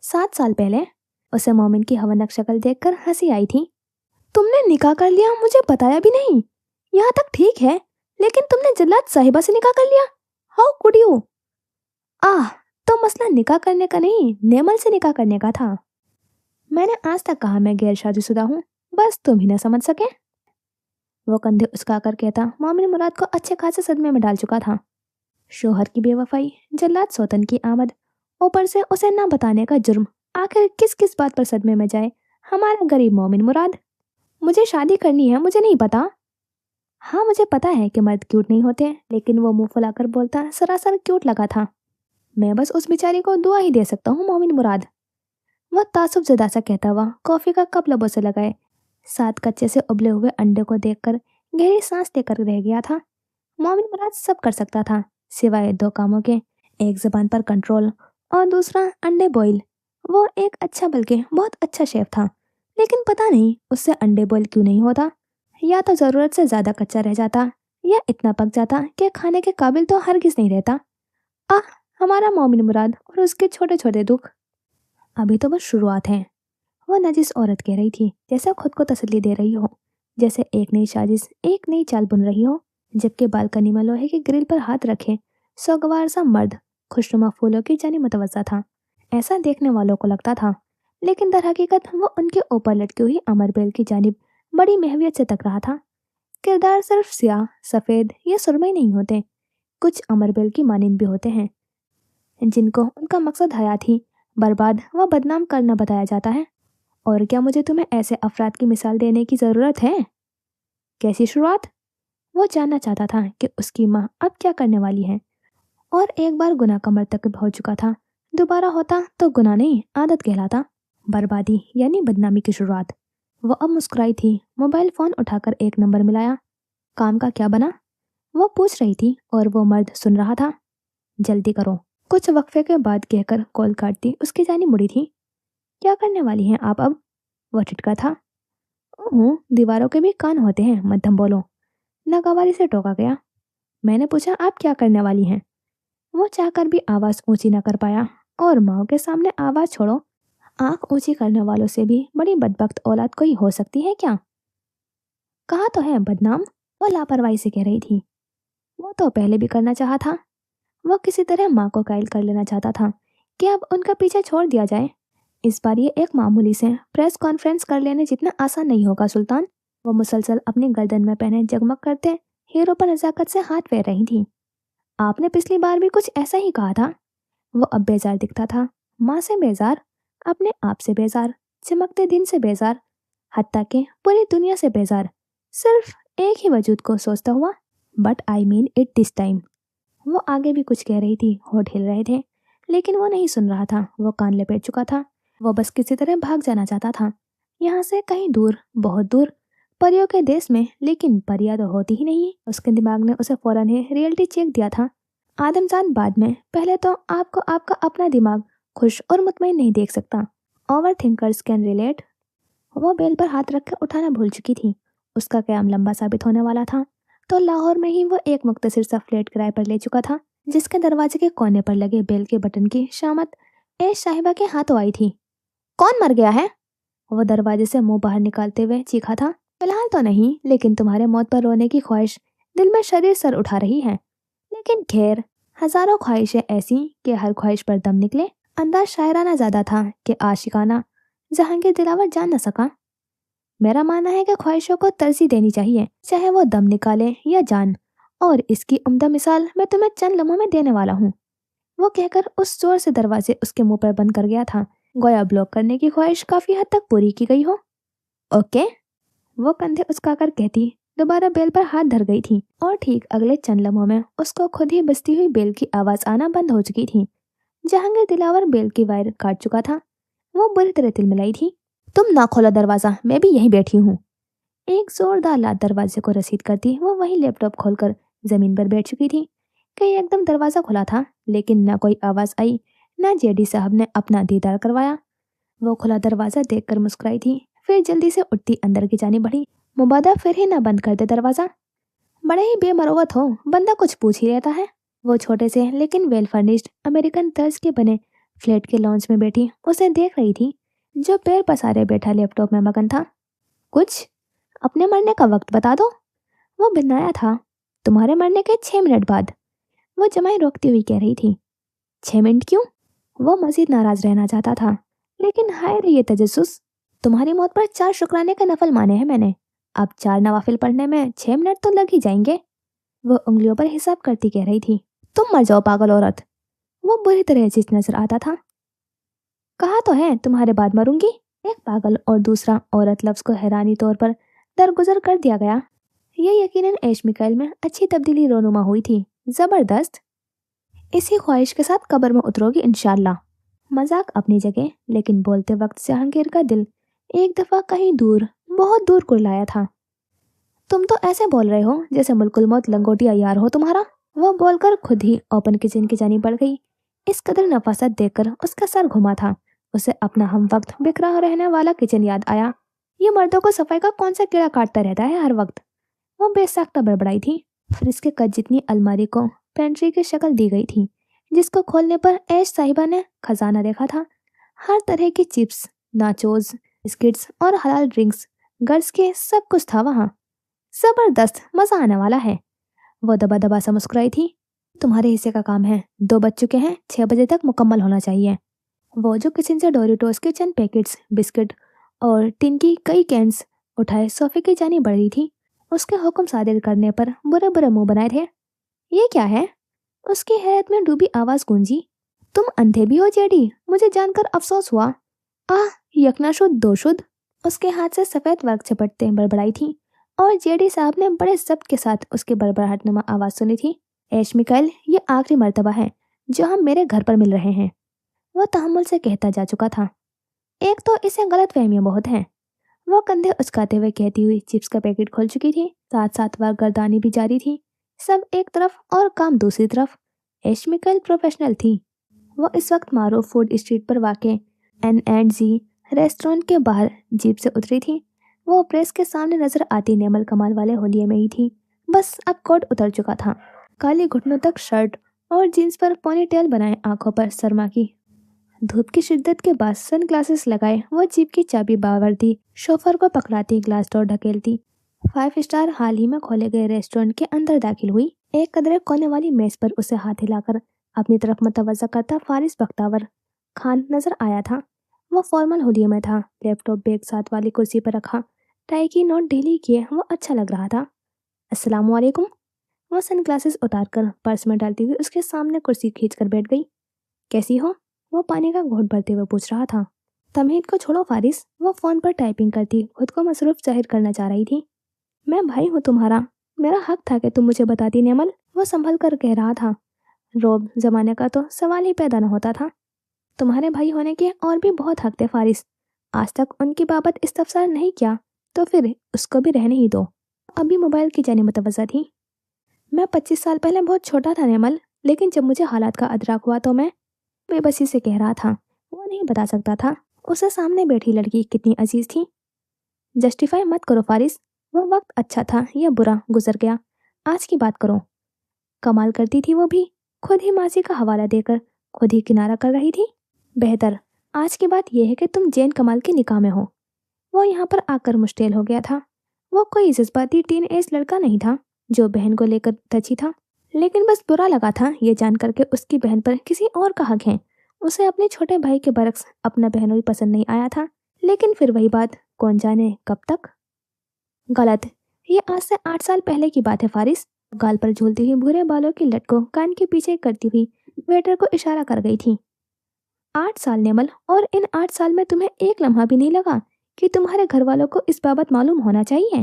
7 साल पहले। उसे मोमिन की हवनक शक्ल देखकर हंसी आई थी। तुमने निकाह कर लिया, मुझे बताया भी नहीं। यहाँ तक ठीक है, लेकिन तुमने जल्लाद साहिबा से निकाह कर लिया। How could you? आह, तो मसला निकाह करने का नहीं, नेमल से निकाह करने का था। मैंने आज तक कहा मैं गैर शादीशुदा हूँ, बस तुम ही न समझ सके। वो कंधे उचकाकर कहता मोमिन मुराद को अच्छे खासे सदमे में डाल चुका था। शोहर की बेवफाई, जल्लाद सौतन की आमद, ऊपर से उसे न बताने का जुर्म। आखिर किस किस बात पर सदमे में जाए हमारा गरीब मोमिन मुराद। मुझे शादी करनी है, मुझे नहीं पता। हाँ, मुझे पता है कि मर्द क्यूट नहीं होते, लेकिन वो मुंह फुलाकर बोलता सरासर क्यूट लगा था। मैं बस उस बेचारी को दुआ ही दे सकता हूँ मोमिन मुराद। वह तासुब ज़दा सा कहता हुआ कॉफी का कप लबों से लगाए 7 कच्चे से उबले हुए अंडे को देखकर गहरी सांस लेकर रह गया था। मोमिन मुराद सब कर सकता था सिवाय 2 कामों के, एक जबान पर कंट्रोल और दूसरा अंडे बॉईल। वो एक अच्छा बल्कि बहुत अच्छा शेफ था, लेकिन पता नहीं उससे अंडे बॉईल क्यों नहीं होता। या तो ज़रूरत से ज़्यादा कच्चा रह जाता या इतना पक जाता कि खाने के काबिल तो हरगिज़ नहीं रहता। आह, हमारा मोमिन मुराद और उसके छोटे छोटे दुख। अभी तो बस शुरुआत है। वो नजिस औरत कह रही थी, जैसे खुद को तसल्ली दे रही हो, जैसे एक नई साजिश, एक नई चाल बुन रही हो। जबकि बालकनी में लोहे की ग्रिल पर हाथ रखे सोगवार सा मर्द खुशनुमा फूलों की जानी मुतवज्जा था। ऐसा देखने वालों को लगता था, लेकिन दर हकीकत वो उनके ऊपर लटकी हुई अमरबेल की जानिब बड़ी महवियत से तक रहा था। किरदार सिर्फ स्याह, सफ़ेद या सुरमई नहीं होते, कुछ अमरबेल की मानिंद भी होते हैं, जिनको उनका मकसद हयात ही बर्बाद व बदनाम करना बताया जाता है। और क्या मुझे तुम्हें ऐसे अफराद की मिसाल देने की ज़रूरत है? कैसी शुरुआत? वो जानना चाहता था कि उसकी माँ अब क्या करने वाली है। और एक बार गुनाह का मर्तकब हो चुका था, दोबारा होता तो गुनाह नहीं आदत कहलाता। बर्बादी यानी बदनामी की शुरुआत। वो अब मुस्कुराई थी, मोबाइल फ़ोन उठाकर एक नंबर मिलाया। काम का क्या बना? वो पूछ रही थी और वो मर्द सुन रहा था। जल्दी करो, कुछ वक्फे के बाद कहकर कॉल काटती उसकी जानी मुड़ी थी। क्या करने वाली हैं आप अब? वो टिटका था। दीवारों के भी कान होते हैं, मध्यम बोलो। नागवारी से टोका गया। मैंने पूछा आप क्या करने वाली हैं? वो चाहकर भी आवाज़ ऊंची न कर पाया। और माओ के सामने आवाज़ छोड़ो, आंख ऊंची करने वालों से भी बड़ी बदबख्त औलाद कोई हो सकती है क्या? कहा तो है बदनाम, वो लापरवाही से कह रही थी। वो तो पहले भी करना चाहा था। वो किसी तरह माँ को कायल कर लेना चाहता था कि अब उनका पीछे छोड़ दिया जाए। इस बार ये एक मामूली से प्रेस कॉन्फ्रेंस कर लेने जितना आसान नहीं होगा सुल्तान। वो मुसलसल अपनी गर्दन में पहने जगमग करते हीरो पर नजाकत से हाथ फेर रही थी। आपने पिछली बार भी कुछ ऐसा ही कहा था। वो अब बेजार दिखता था, माँ से बेजार, अपने आप से बेजार, चमकते दिन से बेजार, हत्ता कि पूरी दुनिया से बेजार, सिर्फ एक ही वजूद को सोचता हुआ। But I mean it this time. वो आगे भी कुछ कह रही थी, होठ हिल रहे थे, लेकिन वो नहीं सुन रहा था, वो कान लपेट चुका था। वो बस किसी तरह भाग जाना चाहता था, यहाँ से कहीं दूर, बहुत दूर, परियों के देश में। लेकिन परियां तो होती ही नहीं। उसके दिमाग ने उसे फौरन ही रियलिटी चेक दिया था। आदमजान बाद में, पहले तो आपको आपका अपना दिमाग खुश और मुतमईन नहीं देख सकता। Over thinkers can relate. वो बेल पर हाथ रख कर उठाना भूल चुकी थी। उसका कयाम लंबा साबित होने वाला था, तो लाहौर में ही वो एक मुख्तसर सा फ्लैट किराए पर ले चुका था, जिसके दरवाजे के कोने पर लगे बेल के बटन की शामत एश साहिबा के हाथों आई थी। कौन मर गया है? वो दरवाजे से मुंह बाहर निकालते हुए चीखा था। फिलहाल तो नहीं, लेकिन तुम्हारे मौत पर रोने की ख्वाहिश दिल में शरीर सर उठा रही है। लेकिन खैर, हजारों ख्वाहिशें ऐसी कि हर ख्वाहिश पर दम निकले। अंदाज शायराना ज्यादा था कि आशिकाना जहांगीर दिलावर जान न सका। मेरा मानना है कि ख्वाहिशों को तरजीह देनी चाहिए, चाहे वो दम निकाले या जान, और इसकी उम्दा मिसाल मैं तुम्हें चंद लम्हों में देने वाला हूँ। वो कहकर उस जोर से दरवाजे उसके मुंह पर बंद कर गया था, गोया ब्लॉक करने की ख्वाहिश काफी हद तक पूरी की गई हो। ओके, वो कंधे उचकाकर कहती, दोबारा बेल पर हाथ धर गई थी, और ठीक अगले चंद लम्हों में उसको खुद ही बजती हुई बेल की आवाज आना बंद हो चुकी थी। जहांगीर दिलावर बेल की वायर काट चुका था। वो बुरी तरह तिलमिलाई थी। तुम ना खोलो दरवाजा, मैं भी यहीं बैठी हूँ। एक जोरदार लात दरवाजे को रसीद करती वो वही लैपटॉप खोलकर जमीन पर बैठ चुकी थी। कहीं एकदम दरवाजा खुला था, लेकिन ना कोई आवाज आई, ना जेडी साहब ने अपना दीदार करवाया। वो खुला दरवाजा देखकर मुस्कुराई थी, फिर जल्दी से उठती अंदर की जानी बढ़ी। मुबादा फिर ही ना बंद कर दे दरवाजा। बड़े ही बेमरवत हो, बंदा कुछ पूछ ही लेता है। वो छोटे से लेकिन वेल फर्निश्ड अमेरिकन तर्ज के बने फ्लैट के लॉन्च में बैठी उसे देख रही थी, जो पैर पसारे बैठा लैपटॉप में मगन था। कुछ अपने मरने का वक्त बता दो, वो बिन्नाया था। तुम्हारे मरने के 6 मिनट बाद, वो जमाई रोकती हुई कह रही थी। 6 मिनट क्यों? वो मजीद नाराज रहना चाहता था, लेकिन हाय रे ये तजस्सुस। तुम्हारी मौत पर 4 शुक्राने के नफल माने हैं मैंने, अब 4 नवाफिल पढ़ने में 6 मिनट तो लग ही जाएंगे। वो उंगलियों पर हिसाब करती कह रही थी। तुम मर जाओ पागल औरत। वो बुरी तरह से नजर आता था। कहा तो है तुम्हारे बाद मरूंगी। एक पागल और दूसरा औरत लफ्ज को हैरानी तौर पर दरगुजर कर दिया गया। ये यकीनन ऐश मिकाइल में अच्छी तब्दीली रोनुमा हुई थी। जबरदस्त। इसी ख्वाहिश के साथ कब्र में उतरोगी इंशाल्लाह। मजाक अपनी जगह, लेकिन बोलते वक्त जहांगीर का दिल एक दफा कहीं दूर, बहुत दूर कुरलाया था। तुम तो ऐसे बोल रहे हो जैसे मुल्कुल मौत लंगोटिया यार हो तुम्हारा। वो बोलकर खुद ही ओपन किचन की जानी बढ़ गई। इस कदर नफासत देखकर उसका सर घुमा था। उसे अपना हम वक्त बिखरा रहने वाला किचन याद आया। ये मर्दों को सफाई का कौन सा कीड़ा काटता रहता है हर वक्त। वो बेसाख्ता बड़बड़ाई थी। फ्रिज के कद जितनी अलमारी को पेंट्री की शक्ल दी गई थी, जिसको खोलने पर ऐश साहिबा ने खजाना देखा था। हर तरह की चिप्स, नाचोज, बिस्किट्स और हलाल ड्रिंक्स, गर्ल्स के सब कुछ था वहाँ। जबरदस्त, मजा आने वाला है। वो दबा दबा सा मुस्कुराई थी। तुम्हारे हिस्से का काम है, 2 बज चुके हैं, 6 बजे तक मुकम्मल होना चाहिए। वो जो किचन से डोरिटोस के चंद पैकेट्स, बिस्किट और टिन की कई कैंस उठाए सोफे की जानी बढ़ रही थी। उसके हुक्म सादिर करने पर बुरे बुरे मुंह बनाए थे। ये क्या है? उसकी हैरत में डूबी आवाज गूंजी। तुम अंधे भी हो जेडी, मुझे जानकर अफसोस हुआ। आह, यकनाशुद्ध दोशुद्ध। उसके हाथ से सफेद वर्क झपटते बड़बड़ाई थी, और जेडी साहब ने बड़े जब्त के साथ उसकी बड़बड़ाहट नुमा आवाज सुनी थी। ऐश मिकाइल, ये आखिरी मर्तबा है जो हम मेरे घर पर मिल रहे हैं। वो तहम्मुल से कहता जा चुका था। एक तो इसे गलत फहमियां बहुत हैं। वो कंधे उचकाते हुए कहती हुई चिप्स का पैकेट खोल चुकी थी। साथ साथ वह गर्दानी भी जारी थी। सब एक तरफ और काम दूसरी तरफ। ऐश मिकाइल प्रोफेशनल थी। वो इस वक्त मारूफ फूड स्ट्रीट पर वाक़ N&Z रेस्टोरेंट के बाहर जीप से उतरी थी। वो प्रेस के सामने नजर आती नेमल कमाल वाले होलिये में ही थी। बस अब कोट उतर चुका था। काली घुटनों तक शर्ट और जीन्स पर पोनी टेल बनाए, आंखों पर सरमा की धूप की शिद्दत के बाद सन ग्लासेस लगाए वो जीप की चाबी बावर्दी शोफर को पकड़ाती ग्लास डोर ढकेलती 5 स्टार हाल ही में खोले गए रेस्टोरेंट के अंदर दाखिल हुई। एक कदरे कोने वाली मेज पर उसे हाथ हिलाकर अपनी तरफ मुतवज्जा करता फारिस बख्तावर खान नजर आया था। वो फॉर्मल हुलिये में था, लैपटॉप बैग साथ वाली कुर्सी पर रखा, टाई की नोट ढीली किए वो अच्छा लग रहा था। अस्सलाम वालेकुम। वो सन ग्लासेस उतारकर पर्स में डालती हुई उसके सामने कुर्सी खींच कर बैठ गई। कैसी हो? वो पानी का घोंट भरते हुए पूछ रहा था। तमहीद को छोड़ो फारिस, वो फोन पर टाइपिंग करती खुद को मसरूफ जाहिर करना चाह रही थी। मैं भाई हूँ तुम्हारा, मेरा हक था कि तुम मुझे बताती नेमल, वो संभल कर कह रहा था। रोब जमाने का तो सवाल ही पैदा न होता था। तुम्हारे भाई होने के और भी बहुत हक थे फारिस, आज तक उनकी बाबत इस्तफसार नहीं किया तो फिर उसको भी रहने ही दो। अभी मोबाइल की जाने मुतवज्जा थी। मैं 25 साल पहले बहुत छोटा था नेमल, लेकिन जब मुझे हालात का अदराक हुआ तो मैं बेबसी से कह रहा था। वो नहीं बता सकता था उसे सामने बैठी लड़की कितनी अजीज थी। जस्टिफाई मत करो फारिस, वो वक्त अच्छा था या बुरा गुजर गया, आज की बात करो। कमाल करती थी वो भी, खुद ही मासी का हवाला देकर खुद ही किनारा कर रही थी। बेहतर, आज की बात यह है कि तुम जैन कमाल के निकाह में हो। वो यहाँ पर आकर मुश्किल हो गया था। वो कोई जज्बाती टीन एज लड़का नहीं था जो बहन को लेकर टची था, लेकिन बस बुरा लगा था ये जानकर के उसकी बहन पर किसी और का हक है। उसे अपने छोटे भाई के बरक्स अपना बहनोई पसंद नहीं आया था, लेकिन फिर वही बात, कौन जाने कब तक। गलत, ये आज से 8 साल पहले की बात है फारिस। गाल पर झूलती हुई भूरे बालों की लट को कान के पीछे करती हुई वेटर को इशारा कर गई थी। 8 साल नेमल, और इन 8 साल में तुम्हें एक लम्हा भी नहीं लगा कि तुम्हारे घर वालों को इस बाबत मालूम होना चाहिए।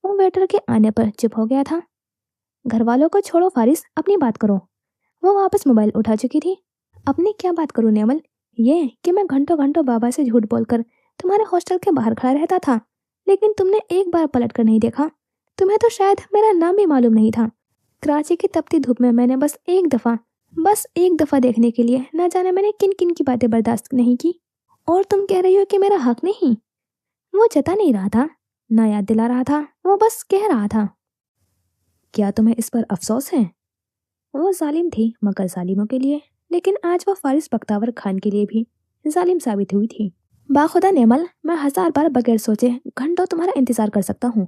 वो वेटर के आने पर चुप हो गया था। घर वालों को छोड़ो फारिस, अपनी बात करो। वो वापस मोबाइल उठा चुकी थी। अपनी क्या बात करूं नेमल, ये कि मैं घंटों घंटों बाबा से झूठ बोलकर तुम्हारे हॉस्टल के बाहर खड़ा रहता था, लेकिन तुमने एक बार पलट कर नहीं देखा। तुम्हें तो शायद मेरा नाम भी मालूम नहीं था। कराची की तपती धूप में मैंने बस एक दफा देखने के लिए न जाने मैंने किन किन की बातें बर्दाश्त नहीं की, और तुम कह रही हो कि मेरा हक नहीं। वो जता नहीं रहा था, ना याद दिला रहा था, वो बस कह रहा था। क्या तुम्हें इस पर अफसोस है? वो जालिम थी मगर जालिमों के लिए, लेकिन आज वो फारिस बख्तावर खान के लिए भी जालिम साबित हुई थी। बाखुदा नेमल, मैं 1000 बार बगैर सोचे घंटों तुम्हारा इंतजार कर सकता हूँ।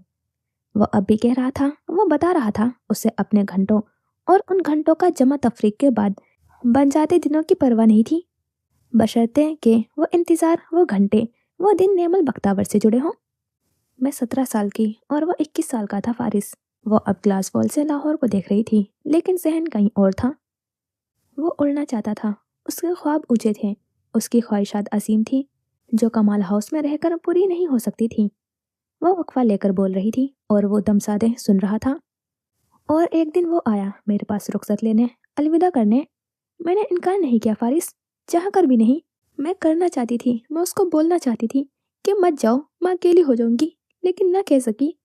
वो अब भी कह रहा था। वो बता रहा था उसे अपने घंटों और उन घंटों का जमा तफरीक के बाद बन जाते दिनों की परवाह नहीं थी, बशर्ते कि वो इंतजार, वो घंटे, वो दिन नेमल बख्तावर से जुड़े हों। मैं 17 साल की और वो 21 साल का था फारिस। वो अब ग्लास वॉल से लाहौर को देख रही थी, लेकिन जहन कहीं और था। वो उड़ना चाहता था, उसके ख्वाब ऊंचे थे, उसकी ख्वाहिशात असीम थी जो कमाल हाउस में रहकर पूरी नहीं हो सकती थी। वो वक्फा लेकर बोल रही थी और वो दमसादे सुन रहा था। और एक दिन वो आया मेरे पास रुखसत लेने, अलविदा करने। मैंने इनकार नहीं किया फारिस, चाह कर भी नहीं। मैं करना चाहती थी, मैं उसको बोलना चाहती थी कि मत जाओ, मैं अकेली हो जाऊंगी, लेकिन न कह सकी।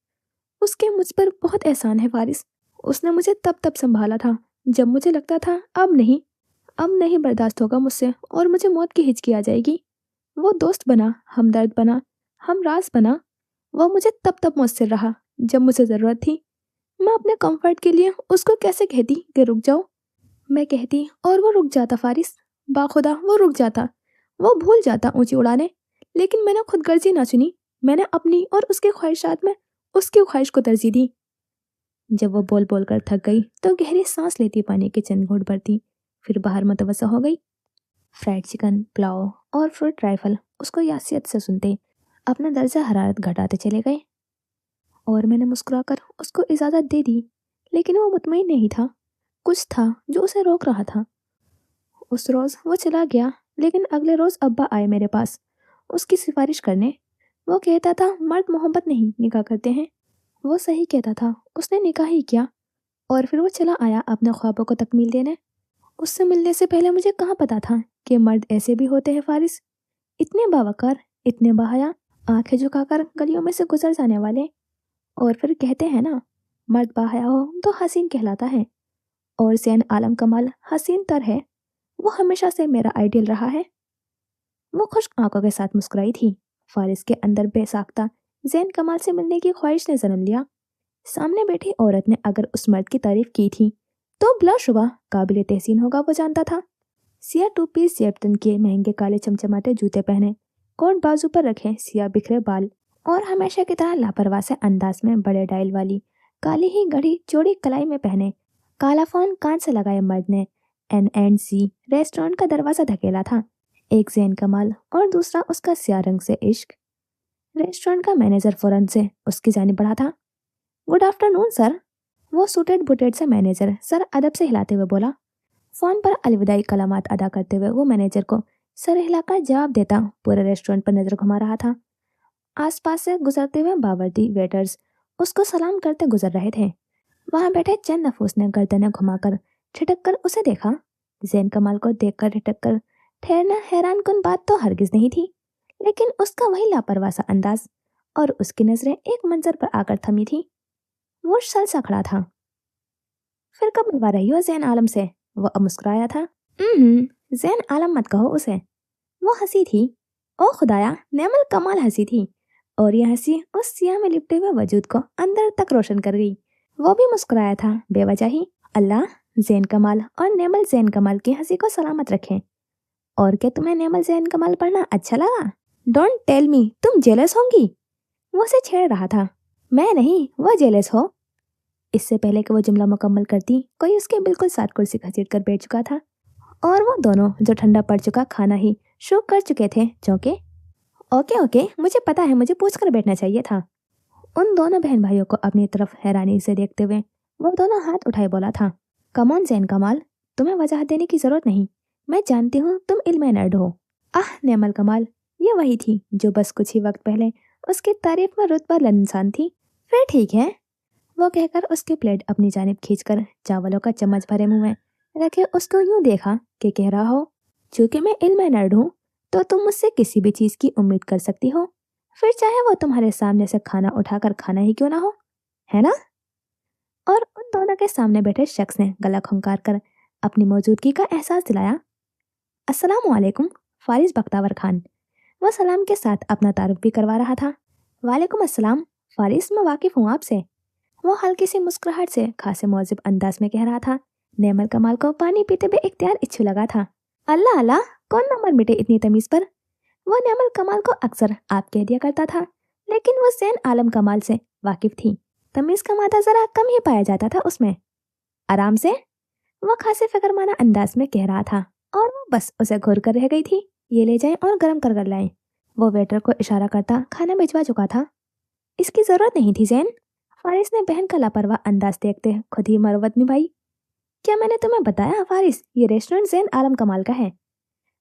उसके मुझ पर बहुत एहसान है फारिस। उसने मुझे तब संभाला था जब मुझे लगता था अब नहीं बर्दाश्त होगा मुझसे और मुझे मौत की हिचकी आ जाएगी। वो दोस्त बना, हमदर्द बना, हमराज बना। वो मुझे तब मुझसे रहा जब मुझे ज़रूरत थी। मैं अपने कंफर्ट के लिए उसको कैसे कहती कि रुक जाओ। मैं कहती और वो रुक जाता फारिस, बाखुदा वो रुक जाता, वो भूल जाता ऊंची उड़ाने। लेकिन मैंने खुद गर्जी ना चुनी, मैंने अपनी और उसकी ख्वाहिशात में उसकी ख्वाहिश को तरजीह दी। जब वो बोल बोल कर थक गई तो गहरी सांस लेती पानी के चंद घूंट भरती, फिर बाहर मुतवस्सा हो गई। फ्राइड चिकन, पुलाव और फ्रूट राइफल उसको यासियत से सुनते अपना दर्जा हरारत घटाते चले गए, और मैंने मुस्कुराकर उसको इजाज़त दे दी। लेकिन वो मुतमईन नहीं था, कुछ था जो उसे रोक रहा था। उस रोज़ वो चला गया, लेकिन अगले रोज़ अब्बा आए मेरे पास उसकी सिफारिश करने। वो कहता था मर्द मोहब्बत नहीं निकाह करते हैं। वो सही कहता था, उसने निकाह ही किया, और फिर वो चला आया अपने ख्वाबों को तकमील देने। उससे मिलने से पहले मुझे कहाँ पता था कि मर्द ऐसे भी होते हैं फारिस, इतने बावकार, इतने बहाया, आंखें झुकाकर गलियों में से गुजर जाने वाले। और फिर कहते हैं ना, मर्द बाहया हो तो हसीन कहलाता है, और ज़ैन आलम कमाल हसीन तर है। वो हमेशा से मेरा आइडियल रहा है। वो खुश्क आंखों के साथ मुस्कुराई थी। फारिस के अंदर बेसाख्ता ज़ैन कमाल से मिलने की ख्वाहिश ने जन्म लिया। सामने बैठी औरत ने अगर उस मर्द की तारीफ की थी तो बिलाशुबा काबिल तहसीन होगा, वो जानता था। सिया टू पीस जेबतन के महंगे काले चमचमाते जूते पहने, कोट बाजू पर रखे सिया बिखरे बाल, और हमेशा की तरह लापरवाह से अंदाज में बड़े डायल वाली काली ही घड़ी चौड़ी कलाई में पहने, काला फोन कान से लगाए मर्द ने N&C रेस्टोरेंट का दरवाजा धकेला था। एक ज़ैन कमाल और दूसरा उसका स्या रंग से इश्क। रेस्टोरेंट का मैनेजर फौरन से उसकी जानिब बढ़ा था। Good afternoon sir. वो सूटेड बुटेड से मैनेजर सर अदब से हिलाते हुए बोला। फोन पर अलविदाई कलामात अदा करते हुए वो मैनेजर को सर हिलाकर जवाब देता पूरे रेस्टोरेंट पर नजर घुमा रहा था। आसपास से गुजरते हुए बावर्ची वेटर्स उसको सलाम करते गुजर रहे थे। वहां बैठे चंद नफूस ने गर्दनें घुमाकर ठिठक कर उसे देखा। जैन कमाल को देखकर ठिठक कर ठहरना हैरान कुन बात तो हरगिज नहीं थी, लेकिन उसका वही लापरवाह सा अंदाज और उसकी नजरें एक मंजर पर आकर थमी थी। वो सल सा खड़ा था। फिर कब मिलवा रही हो जैन आलम से? वो अब मुस्कुराया था। जैन आलम मत कहो उसे। वो हंसी थी। ओ खुदाया, नेमल कमाल हंसी थी, और यह हंसी उस सिया में लिपटे हुए वजूद को अंदर तक रोशन कर गई। वो भी मुस्कुराया था बेवजह ही। अल्लाह जैन कमाल और नेमल जैन कमाल की हंसी को सलामत रखे। और क्या तुम्हें नेमल जैन कमाल पढ़ना अच्छा लगा? डोंट टेल मी, तुम जेलस होंगी। वो उसे छेड़ रहा था। मैं नहीं, वो जेलस हो। इससे पहले कि वो जुमला मुकम्मल करती, कोई उसके बिल्कुल साथ कुर्सी घसीट कर बैठ चुका था, और वो दोनों जो ठंडा पड़ चुका खाना ही शुरू कर चुके थे चौंके। ओके ओके, मुझे पता है, मुझे पूछ कर बैठना चाहिए था। उन दोनों बहन भाइयों को अपनी तरफ हैरानी से देखते हुए वो दोनों हाथ उठाए बोला था। कम ऑन जैन कमाल, तुम्हें वजाहत देने की जरूरत नहीं। मैं जानती हूँ तुम इल्म नर्ड हो। आह नेमल कमाल, ये वही थी जो बस कुछ ही वक्त पहले उसकी तारीफ में रुतबा इंसान थी। फिर ठीक है, वो कहकर उसकी प्लेट अपनी जानिब खींचकर चावलों का चम्मच भरे मुंह में रखे उसको यूं देखा कि कह रहा हो, चूंकि मैं इल्म नर्ड हूँ तो तुम मुझसे किसी भी चीज की उम्मीद कर सकती हो, फिर चाहे वो तुम्हारे सामने से खाना उठाकर खाना ही क्यों ना हो, है ना? और उन दोनों के सामने बैठे शख्स ने गला खंकार कर अपनी मौजूदगी का एहसास दिलाया। अस्सलाम वालेकुम, फारिस बख्तावर खान। वो सलाम के साथ अपना तारुफ भी करवा रहा था। वालेकुम अस्सलाम फारिस, मैं वाकिफ हूँ आपसे। वो हल्की सी मुस्कुराहट से खासे मौजिब अंदाज में कह रहा था। नेमल कमाल को पानी पीते हुए इख्तियार इच्छू लगा था। अल्लाह अल्लाह, कौन नंबर मिटे इतनी तमीज पर। वो नेमल कमाल को अक्सर आप कह दिया करता था, लेकिन वो जैन आलम कमाल से वाकिफ थी। तमीज का मादा जरा कम ही पाया जाता था उसमें। आराम से, वो खासे फिक्रमाना अंदाज में कह रहा था, और वो बस उसे घूर कर रह गई थी। ये ले जाएं और गर्म कर लाएं। वो वेटर को इशारा करता खाना भिजवा चुका था। इसकी जरूरत नहीं थी जैन, फारिस ने बहन का लापरवाह अंदाज देखते खुद ही मरवत निभाई। क्या मैंने तुम्हें बताया फारिस, ये रेस्टोरेंट जैन आलम कमाल का है।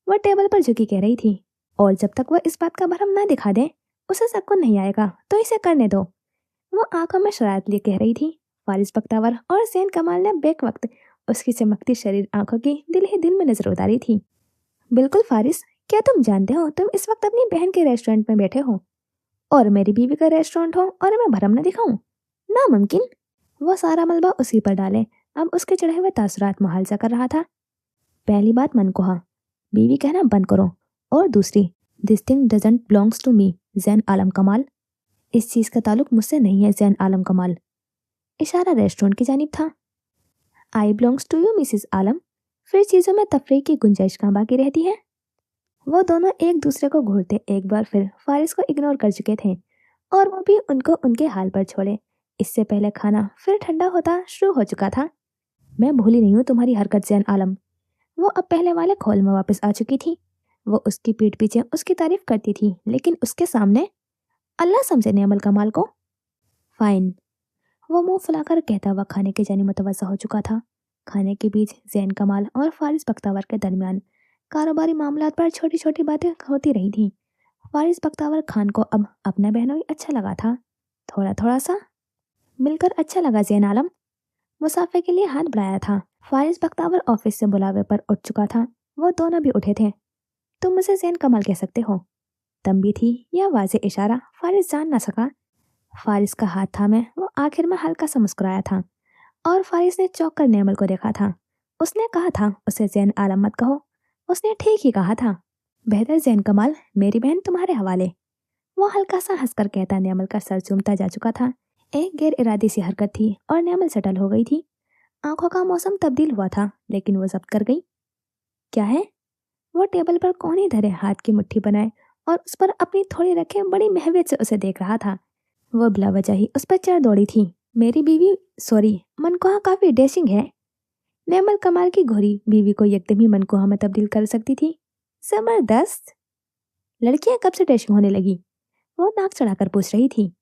वह टेबल पर झुकी कह रही थी, और जब तक वह इस बात का भरम ना दिखा दे उसे शक नहीं आएगा, तो इसे करने दो। वो आंखों में शरारत लिए कह रही थी। फारिस बख्तावर और जैन कमाल ने बेक वक्त उसकी चमकती शरीर आंखों की दिल ही दिल में नजर उतारी थी। बिल्कुल फारिस, क्या तुम जानते हो तुम इस वक्त अपनी बहन के रेस्टोरेंट में बैठे हो, और मेरी बीवी का रेस्टोरेंट हो और मैं भरम न दिखाऊं? नामुमकिन। वो सारा मलबा उसी पर डाले अब उसके चढ़े हुए तासुरात मुहालजा कर रहा था। पहली बात मनकोहा, बीवी कहना बंद करो, और दूसरी, this thing doesn't belongs to me Zain Alam Kamal. इस चीज का ताल्लुक मुझसे नहीं है जैन आलम कमाल। इशारा रेस्टोरेंट की जानिब था। आई बिलोंग्स टू यू मिसिस आलम। फिर चीजों में तफरीक की गुंजाइश कहाँ बाकी रहती है। वो दोनों एक दूसरे को घूरते एक बार फिर फारिस को इग्नोर कर चुके थे, और वो भी उनको उनके हाल पर छोड़े। इससे पहले खाना फिर ठंडा होता शुरू हो चुका था। मैं भूली नहीं हूँ तुम्हारी हरकत जैन आलम। वो अब पहले वाले खोल में वापस आ चुकी थी। वो उसकी पीठ पीछे उसकी तारीफ करती थी, लेकिन उसके सामने अल्लाह समझे नेमल कमाल को। फाइन, वो मुंह फुलाकर कहता हुआ खाने के जाने मुतवज्जा हो चुका था। खाने के बीच जैन कमाल और फारिस बख्तावर के दरमियान कारोबारी मामलात पर छोटी छोटी बातें होती रही थीं। फारिस बख्तावर खान को अब अपना बहनोई अच्छा लगा था, थोड़ा थोड़ा सा। मिलकर अच्छा लगा जैन आलम। मुसाफे के लिए हाथ बढ़ाया था। फारिस बख्तावर ऑफिस से बुलावे पर उठ चुका था। वो दोनों भी उठे थे। तुम मुझे जैन कमाल कह सकते हो। तंबी थी या वाज़े इशारा फारिस जान ना सका। फारिस का हाथ थामे वो आखिर में हल्का सा मुस्कुराया था, और फारिस ने चौंक कर नेमल को देखा था। उसने कहा था उसे जैन आलम मत कहो। उसने ठीक ही कहा था। बेहतर जैन कमाल, मेरी बहन तुम्हारे हवाले। वो हल्का सा हंसकर कहता नेमल का सर चूमता जा चुका था। एक गैर इरादी सी हरकत थी और नेमल सेटल हो गई थी। आंखों का मौसम तब्दील हुआ था, लेकिन वो जब्त कर गई। क्या है? वो टेबल पर कोहनी धरे हाथ की मुट्ठी बनाए और उस पर अपनी थोड़ी रखे बड़ी महवियत से उसे देख रहा था। वो बिला वजह ही उस पर चढ़ दौड़ी थी। मेरी बीवी, सॉरी, मनकोहा काफी डैशिंग है। नेमल कमाल की घोरी बीवी को एकदम ही मनकोहा में तब्दील कर सकती थी। जबरदस्त। लड़कियां कब से डैशिंग होने लगी? वो नाक चढ़ाकर पूछ रही थी।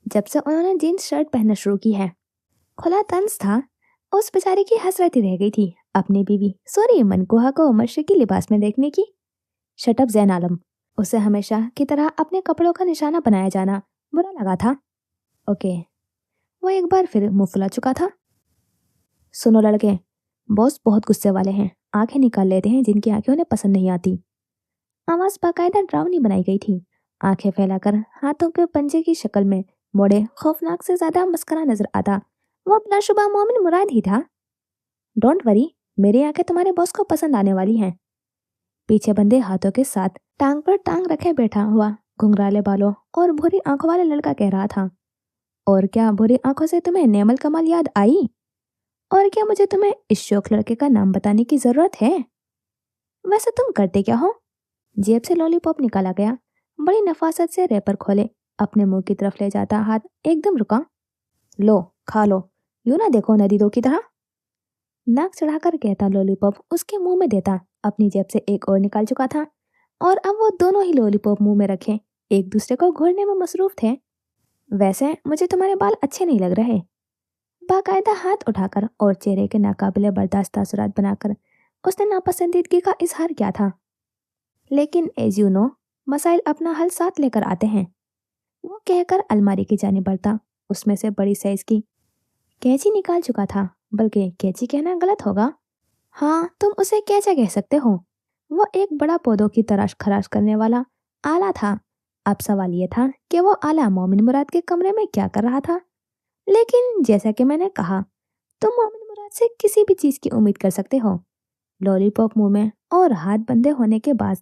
जब से उन्होंने जीन्स शर्ट पहनना शुरू की है। खुला तंज था। उस बेचारी की हसरत ही रह गई थी अपनी बीवी सॉरी मनकोहा को मशरकी लिबास में देखने की। शटअप जैन आलम। उसे हमेशा की तरह अपने कपड़ों का निशाना बनाया जाना बुरा लगा था। ओके, वो एक बार फिर मुंह फुला चुका था। सुनो लड़के, बॉस बहुत गुस्से वाले हैं, आंखें निकाल लेते हैं जिनकी आंखें उन्हें पसंद नहीं आती। आवाज बाकायदा डरावनी बनाई गई थी। आंखें फैलाकर हाथों के पंजे की शक्ल में मोड़े खौफनाक से ज्यादा मस्करा नजर आता वो बिलाशुबा मोमिन मुराद ही था। डोंट वरी, मेरी आंखें तुम्हारे बॉस को पसंद आने वाली हैं। पीछे बंधे हाथों के साथ टांग पर टांग रखे बैठा हुआ घुंघराले बालों और भूरी आंखों वाला लड़का कह रहा था, और क्या भूरी आंखों से तुम्हें नेमल कमाल याद आई? और क्या मुझे तुम्हें इस शौक लड़के का नाम बताने की जरूरत है? वैसे तुम करते क्या हो? जेब से लॉलीपॉप निकाला गया। बड़ी नफासत से रैपर खोले अपने मुंह की तरफ ले जाता हाथ एकदम रुका। लो खा लो, यूं ना देखो नदी दो की तरह। नाक चढ़ाकर कहता लॉलीपॉप उसके मुंह में देता अपनी जेब से एक और निकाल चुका था, और अब वो दोनों ही लॉलीपॉप मुंह में रखे एक दूसरे को घोरने में मसरूफ थे। वैसे मुझे तुम्हारे बाल अच्छे नहीं लग रहे। बाकायदा हाथ उठाकर और चेहरे के नाकाबिले बर्दाश्त तासुरात बनाकर उसने नापसंदीदगी का इजहार किया था। लेकिन एज यू नो, मसाइल अपना हल साथ लेकर आते हैं। वो कहकर अलमारी की जानिब बढ़ता। उसमें से बड़ी साइज की कैंची निकाल चुका था, बल्कि कैंची कहना गलत होगा। हाँ, तुम उसे कैंचा कह सकते हो। वो एक बड़ा पौधों की तराश खराश करने वाला आला था। अब सवाल ये था कि वो आला मोमिन मुराद के कमरे में क्या कर रहा था। लेकिन जैसा कि मैंने कहा, तुम मोमिन मुराद से किसी भी चीज की उम्मीद कर सकते हो। लॉलीपॉप मुंह में और हाथ बंधे होने के बाद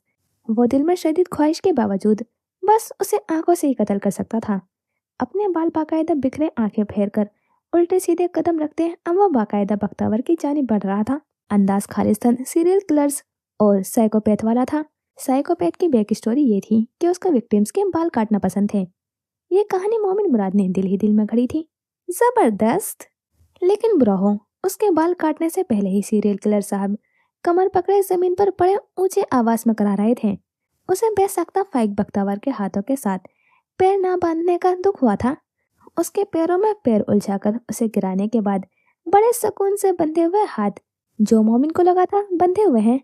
वो दिल में शदीद ख्वाहिश के बावजूद बस उसे आंखों से ही कत्ल कर सकता था। अपने बाल बाकायदा बिखरे आंखें फेर कर उल्टे सीधे कदम रखते अब वो बाकायदा बख्तावर की जानिब बढ़ रहा था। अंदाज खालिस्तान सीरियल किलर्स और साइकोपैथ वाला था। साइकोपैथ की बैक स्टोरी ये थी कि उसको विक्टिम्स के बाल काटना पसंद थे। ये कहानी मोमिन मुराद ने दिल ही दिल में घड़ी थी। जबरदस्त। लेकिन बुरा हो, उसके बाल काटने से पहले ही सीरियल किलर साहब कमर पकड़े जमीन पर पड़े ऊंचे आवाज में करा रहे थे। उसे बेसाख्ता फाइक बख्तावर के हाथों के साथ पैर ना बांधने का दुख हुआ था। उसके पैरों में पैर उलझाकर उसे गिराने के बाद बड़े सुकून से बंधे हुए हाथ जो मोमिन को लगा था बंधे हुए हैं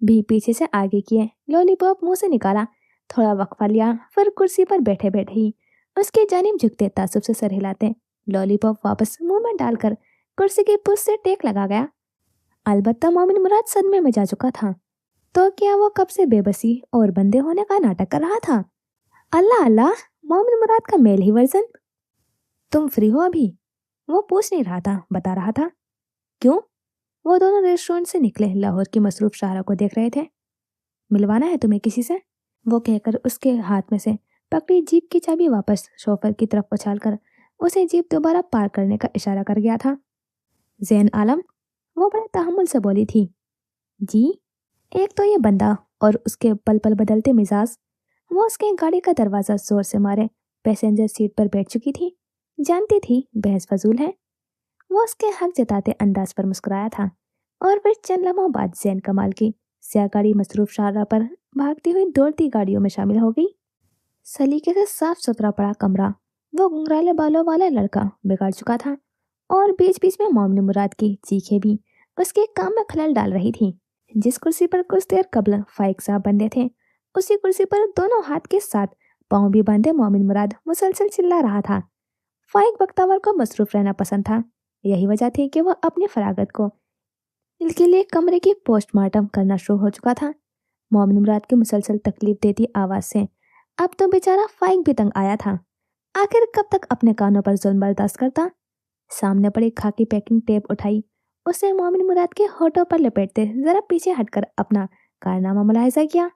भी पीछे से आगे किए लॉलीपॉप मुंह से निकाला। थोड़ा वक्फा लिया, फिर कुर्सी पर बैठे बैठे ही उसकी जानिब झुकते तासुब से सर हिलाते लॉलीपॉप वापस मुंह में डालकर कुर्सी की पुश से टेक लगा गया। अलबत्ता मोमिन मुराद सदमे में जा चुका था। तो क्या वो कब से बेबसी और बंदे होने का नाटक कर रहा था? अल्लाह अल्लाह, मोमिन मुराद का मेल ही वर्जन। तुम फ्री हो अभी? वो पूछ नहीं रहा था, बता रहा था। क्यों? वो दोनों रेस्टोरेंट से निकले लाहौर की मसरूफ शाहरा को देख रहे थे। मिलवाना है तुम्हें किसी से? वो कहकर उसके हाथ में से पकड़ी जीप की चाबी वापस शोफर की तरफ उछालकर उसे जीप दोबारा पार करने का इशारा कर गया था। जैन आलम, वो बड़े तहम्मुल से बोली थी। जी? एक तो ये बंदा और उसके पल पल बदलते मिजाज। वो उसके गाड़ी का दरवाजा जोर से मारे पैसेंजर सीट पर बैठ चुकी थी। जानती थी बहस फजूल है। वो उसके हक जताते अंदाज पर मुस्कुराया था, और फिर चंद लम्हों बाद जैन कमाल की स्या गाड़ी मसरूफ शाहरा पर भागती हुई दौड़ती गाड़ियों में शामिल हो गई। सलीके से साफ सुथरा पड़ा कमरा वो घुंघराले बालों वाला लड़का बिगाड़ चुका था, और बीच बीच में मोमिन मुराद की चीखें भी उसके काम में खलल डाल रही थी। जिस कुर्सी पर कुछ देर कबल फाइक साहब बंधे थे, उसी कुर्सी पर दोनों हाथ के साथ पांव भी बांधे मोमिन मुराद मुसलसल चिल्ला रहा था। फाइक बख्तावर को मसरूफ रहना पसंद था। यही वजह थी कि वह अपनी फरागत को के लिए कमरे की पोस्टमार्टम करना शुरू हो चुका था। मोमिन मुराद की मुसलसल तकलीफ देती आवाज से अब तो बेचारा फाइक भी तंग आया था। आखिर कब तक अपने कानों पर जुल्म बर्दाश्त करता? सामने पड़ी खाकी पैकिंग टेप उठाई, उसने मोमिन मुराद के होठों पर लपेटते जरा पीछे हटकर अपना कारनामा मुलाहिजा किया।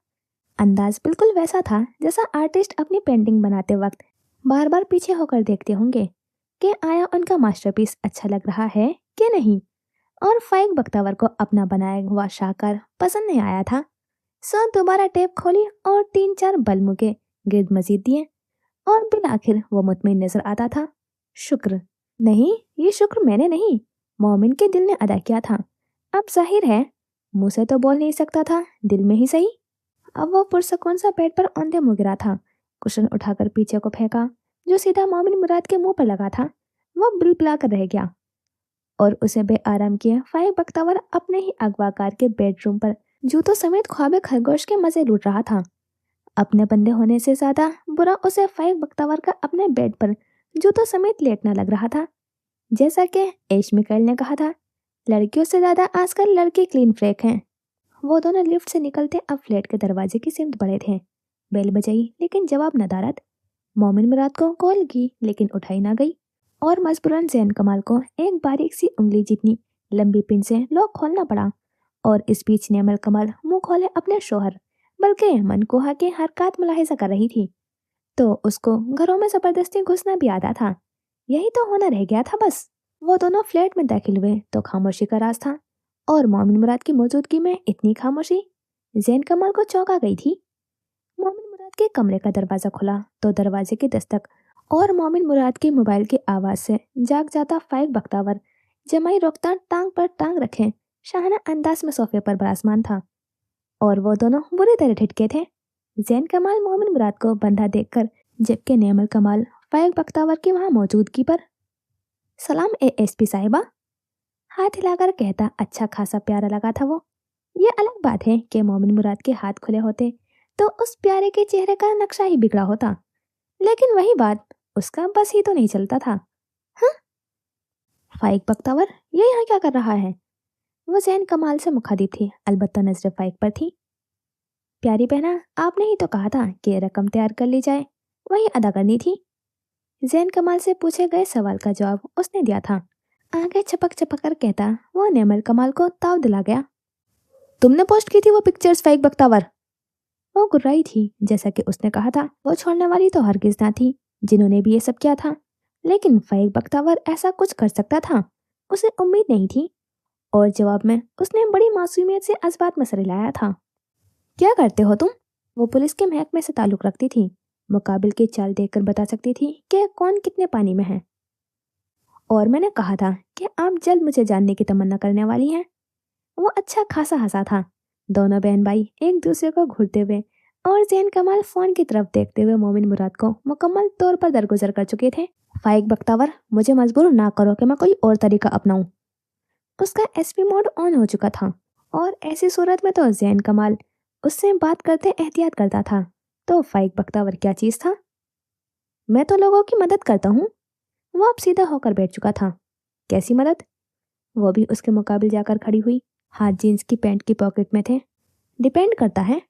अंदाज बिल्कुल वैसा था जैसा आर्टिस्ट अपनी पेंटिंग बनाते वक्त बार बार पीछे होकर देखते होंगे कि आया उनका मास्टरपीस अच्छा लग रहा है कि नहीं। और फाइक बख्तावर को अपना बनाया हुआ शाहकार पसंद नहीं आया था। सो दोबारा टेप खोली और 3-4 बलमू के गिर्द मजीद दिए, और बिल आखिर वो मुतमिन नजर आता था। शुक्र नहीं, ये शुक्र मैंने नहीं, मोमिन के दिल ने अदा किया था। अब जाहिर है मुंह से तो बोल नहीं सकता था, दिल में ही सही। अब वो पुरसकून सा बेड पर औंधे मुँह गिरा था। कुशन उठाकर पीछे को फेंका जो सीधा मोमिन मुराद के मुंह पर लगा था। वो बिलबिला कर रह गया। और उसे बे आराम किए फाइक बख्तावर अपने ही अगवाकार के बेडरूम पर जूतों समेत ख्वाबे खरगोश के मजे लूट रहा था। अपने बंदे होने से ज्यादा बुरा उसे फाइक बख्तावर का अपने बेड पर जूतों समेत लेटना लग रहा था। जैसा कि एश मिकाइल ने कहा था, लड़कियों से ज्यादा आजकल लड़के क्लीन फ्रेक हैं। वो दोनों लिफ्ट से निकलते अब फ्लैट के दरवाजे की सिमत बढ़े थे। बेल बजाई लेकिन जवाब न दारद। मोमिन मुराद को कॉल की लेकिन उठाई ना गई और मजबूरन जैन कमाल को एक बारीक सी उंगली जितनी लंबी पिन से लॉक खोलना पड़ा। और इस बीच नेमल कमाल मुंह खोले अपने शोहर बल्कि मनकोहा की हरकत मुलाहिजा कर रही थी, तो उसको घरों में जबरदस्ती घुसना भी आता था। यही तो होना रह गया था बस। वो दोनों फ्लैट में दाखिल हुए तो खामोशी का राज था और मोमिन मुराद की मौजूदगी में इतनी खामोशी जैन कमाल को चौंका गई थी। मोमिन मुराद के कमरे का दरवाजा खुला तो दरवाजे की दस्तक और मोमिन मुराद की मोबाइल की आवाज से जाग जाता फाइक बख्तावर जमाई रोकता टांग पर टांग रखे शाहाना अंदाज में सोफे पर बराजमान था और वो दोनों बुरी तरह ठिठके थे। जैन कमाल मोमिन मुराद को बंधा देखकर, जबकि नेमल कमाल फाइक बख्तावर की वहां मौजूदगी पर सलाम एएसपी साहिबा हाथ हिलाकर कहता अच्छा खासा प्यारा लगा था वो। ये अलग बात है कि मोमिन मुराद के हाथ खुले होते तो उस प्यारे के चेहरे का नक्शा ही बिगड़ा होता, लेकिन वही बात उसका बस ही तो नहीं चलता था। हाँ, फाइक बख्तावर ये यहाँ क्या कर रहा है? वो जैन कमाल से मुखातिब थी, अलबत्ता नजर फाइक पर थी। प्यारी बहना, आपने ही तो कहा था कि रकम तैयार कर ली जाए, वही अदा करनी थी। जैन कमाल से पूछे गए सवाल का जवाब उसने दिया था। आगे छपक छपक कर कहता वो नेमल कमाल को ताव दिला गया। तुमने पोस्ट की थी वो पिक्चर्स फाइक बख्तावर? वो गुर्राई थी। जैसा कि उसने कहा था, वो छोड़ने वाली तो हरगिज ना थी जिन्होंने भी ये सब किया था, लेकिन फाइक बख्तावर ऐसा कुछ कर सकता था उसे उम्मीद नहीं थी। और जवाब में उसने बड़ी मासूमियत से असबात में सर हिलाया था। क्या करते हो तुम? वो पुलिस के महकमे से ताल्लुक रखती थी, मुकाबिल की चाल देखकर बता सकती थी कि कौन कितने पानी में है। और मैंने कहा था कि आप जल्द मुझे जानने की तमन्ना करने वाली हैं। वो अच्छा खासा हंसा था। दोनों बहन भाई एक दूसरे को घूरते हुए और जैन कमाल फोन की तरफ देखते हुए मोमिन मुराद को मुकम्मल तौर पर दरगुजर कर चुके थे। फाइक बख्तावर, मुझे मजबूर ना करो कि मैं कोई और तरीका अपनाऊं। उसका एसपी मोड ऑन हो चुका था और ऐसी सूरत में तो जैन कमाल उससे बात करते एहतियात करता था, तो फाइक बख्तावर क्या चीज था? मैं तो लोगों की मदद करता हूँ। वो अब सीधा होकर बैठ चुका था। कैसी मदद? वो भी उसके मुकाबिल जाकर खड़ी हुई, हाथ जीन्स की पैंट की पॉकेट में थे। डिपेंड करता है,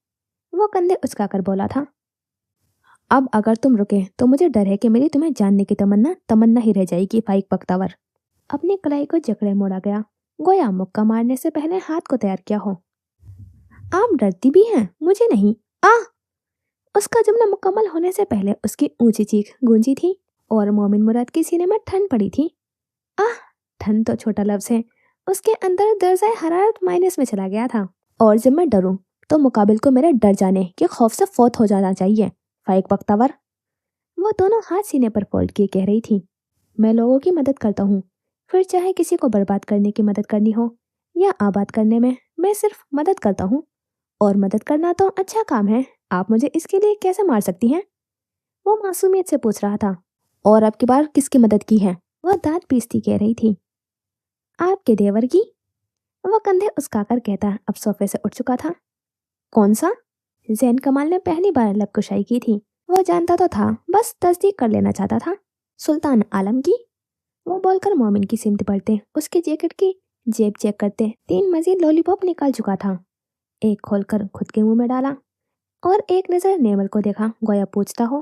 वो कंधे उचकाकर बोला था। अब अगर तुम रुके तो मुझे डर है कि मेरी तुम्हें जानने की तमन्ना तमन्ना ही रह जाएगी। फाइक बख्तावर अपनी कलाई को जकड़े मोड़ा गया, गोया मुक्का मारने से पहले हाथ को तैयार किया हो। आप डरती भी हैं, मुझे नहीं। आ! उसका जुमला मुकम्मल होने से पहले उसकी ऊंची चीख गूंजी थी और मोमिन मुराद के सीने में ठंड पड़ी थी। आह! ठंड तो छोटा लफ्ज है, उसके अंदर दर्जा हरारत माइनस में चला गया था। और जब मैं डरूं तो मुकाबिल को मेरे डर जाने के खौफ से फौत हो जाना चाहिए। फाइक बख्तावर वो दोनों हाथ सीने पर फोल्ड किए कह रही थी। मैं लोगों की मदद करता हूँ, फिर चाहे किसी को बर्बाद करने की मदद करनी हो या आबाद करने में, मैं सिर्फ मदद करता हूँ। और मदद करना तो अच्छा काम है, आप मुझे इसके लिए कैसे मार सकती हैं? वो मासूमियत से पूछ रहा था। और अब की बार किसकी मदद की है? वह दांत पीसती कह रही थी। आपके देवर की। वह कंधे उसकाकर कहता अब सोफे से उठ चुका था। कौन सा? जैन कमाल ने पहली बार लबकुशाई की थी। वो जानता तो था, बस तस्दीक कर लेना चाहता था। सुल्तान आलम की। वो बोलकर मोमिन की सिमत बढ़ते उसकी जैकेट की जेब चेक करते 3 मजीद लॉलीपॉप निकाल चुका था। एक खोलकर खुद के मुंह में डाला और एक नजर नेमल को देखा, गोया पूछता हो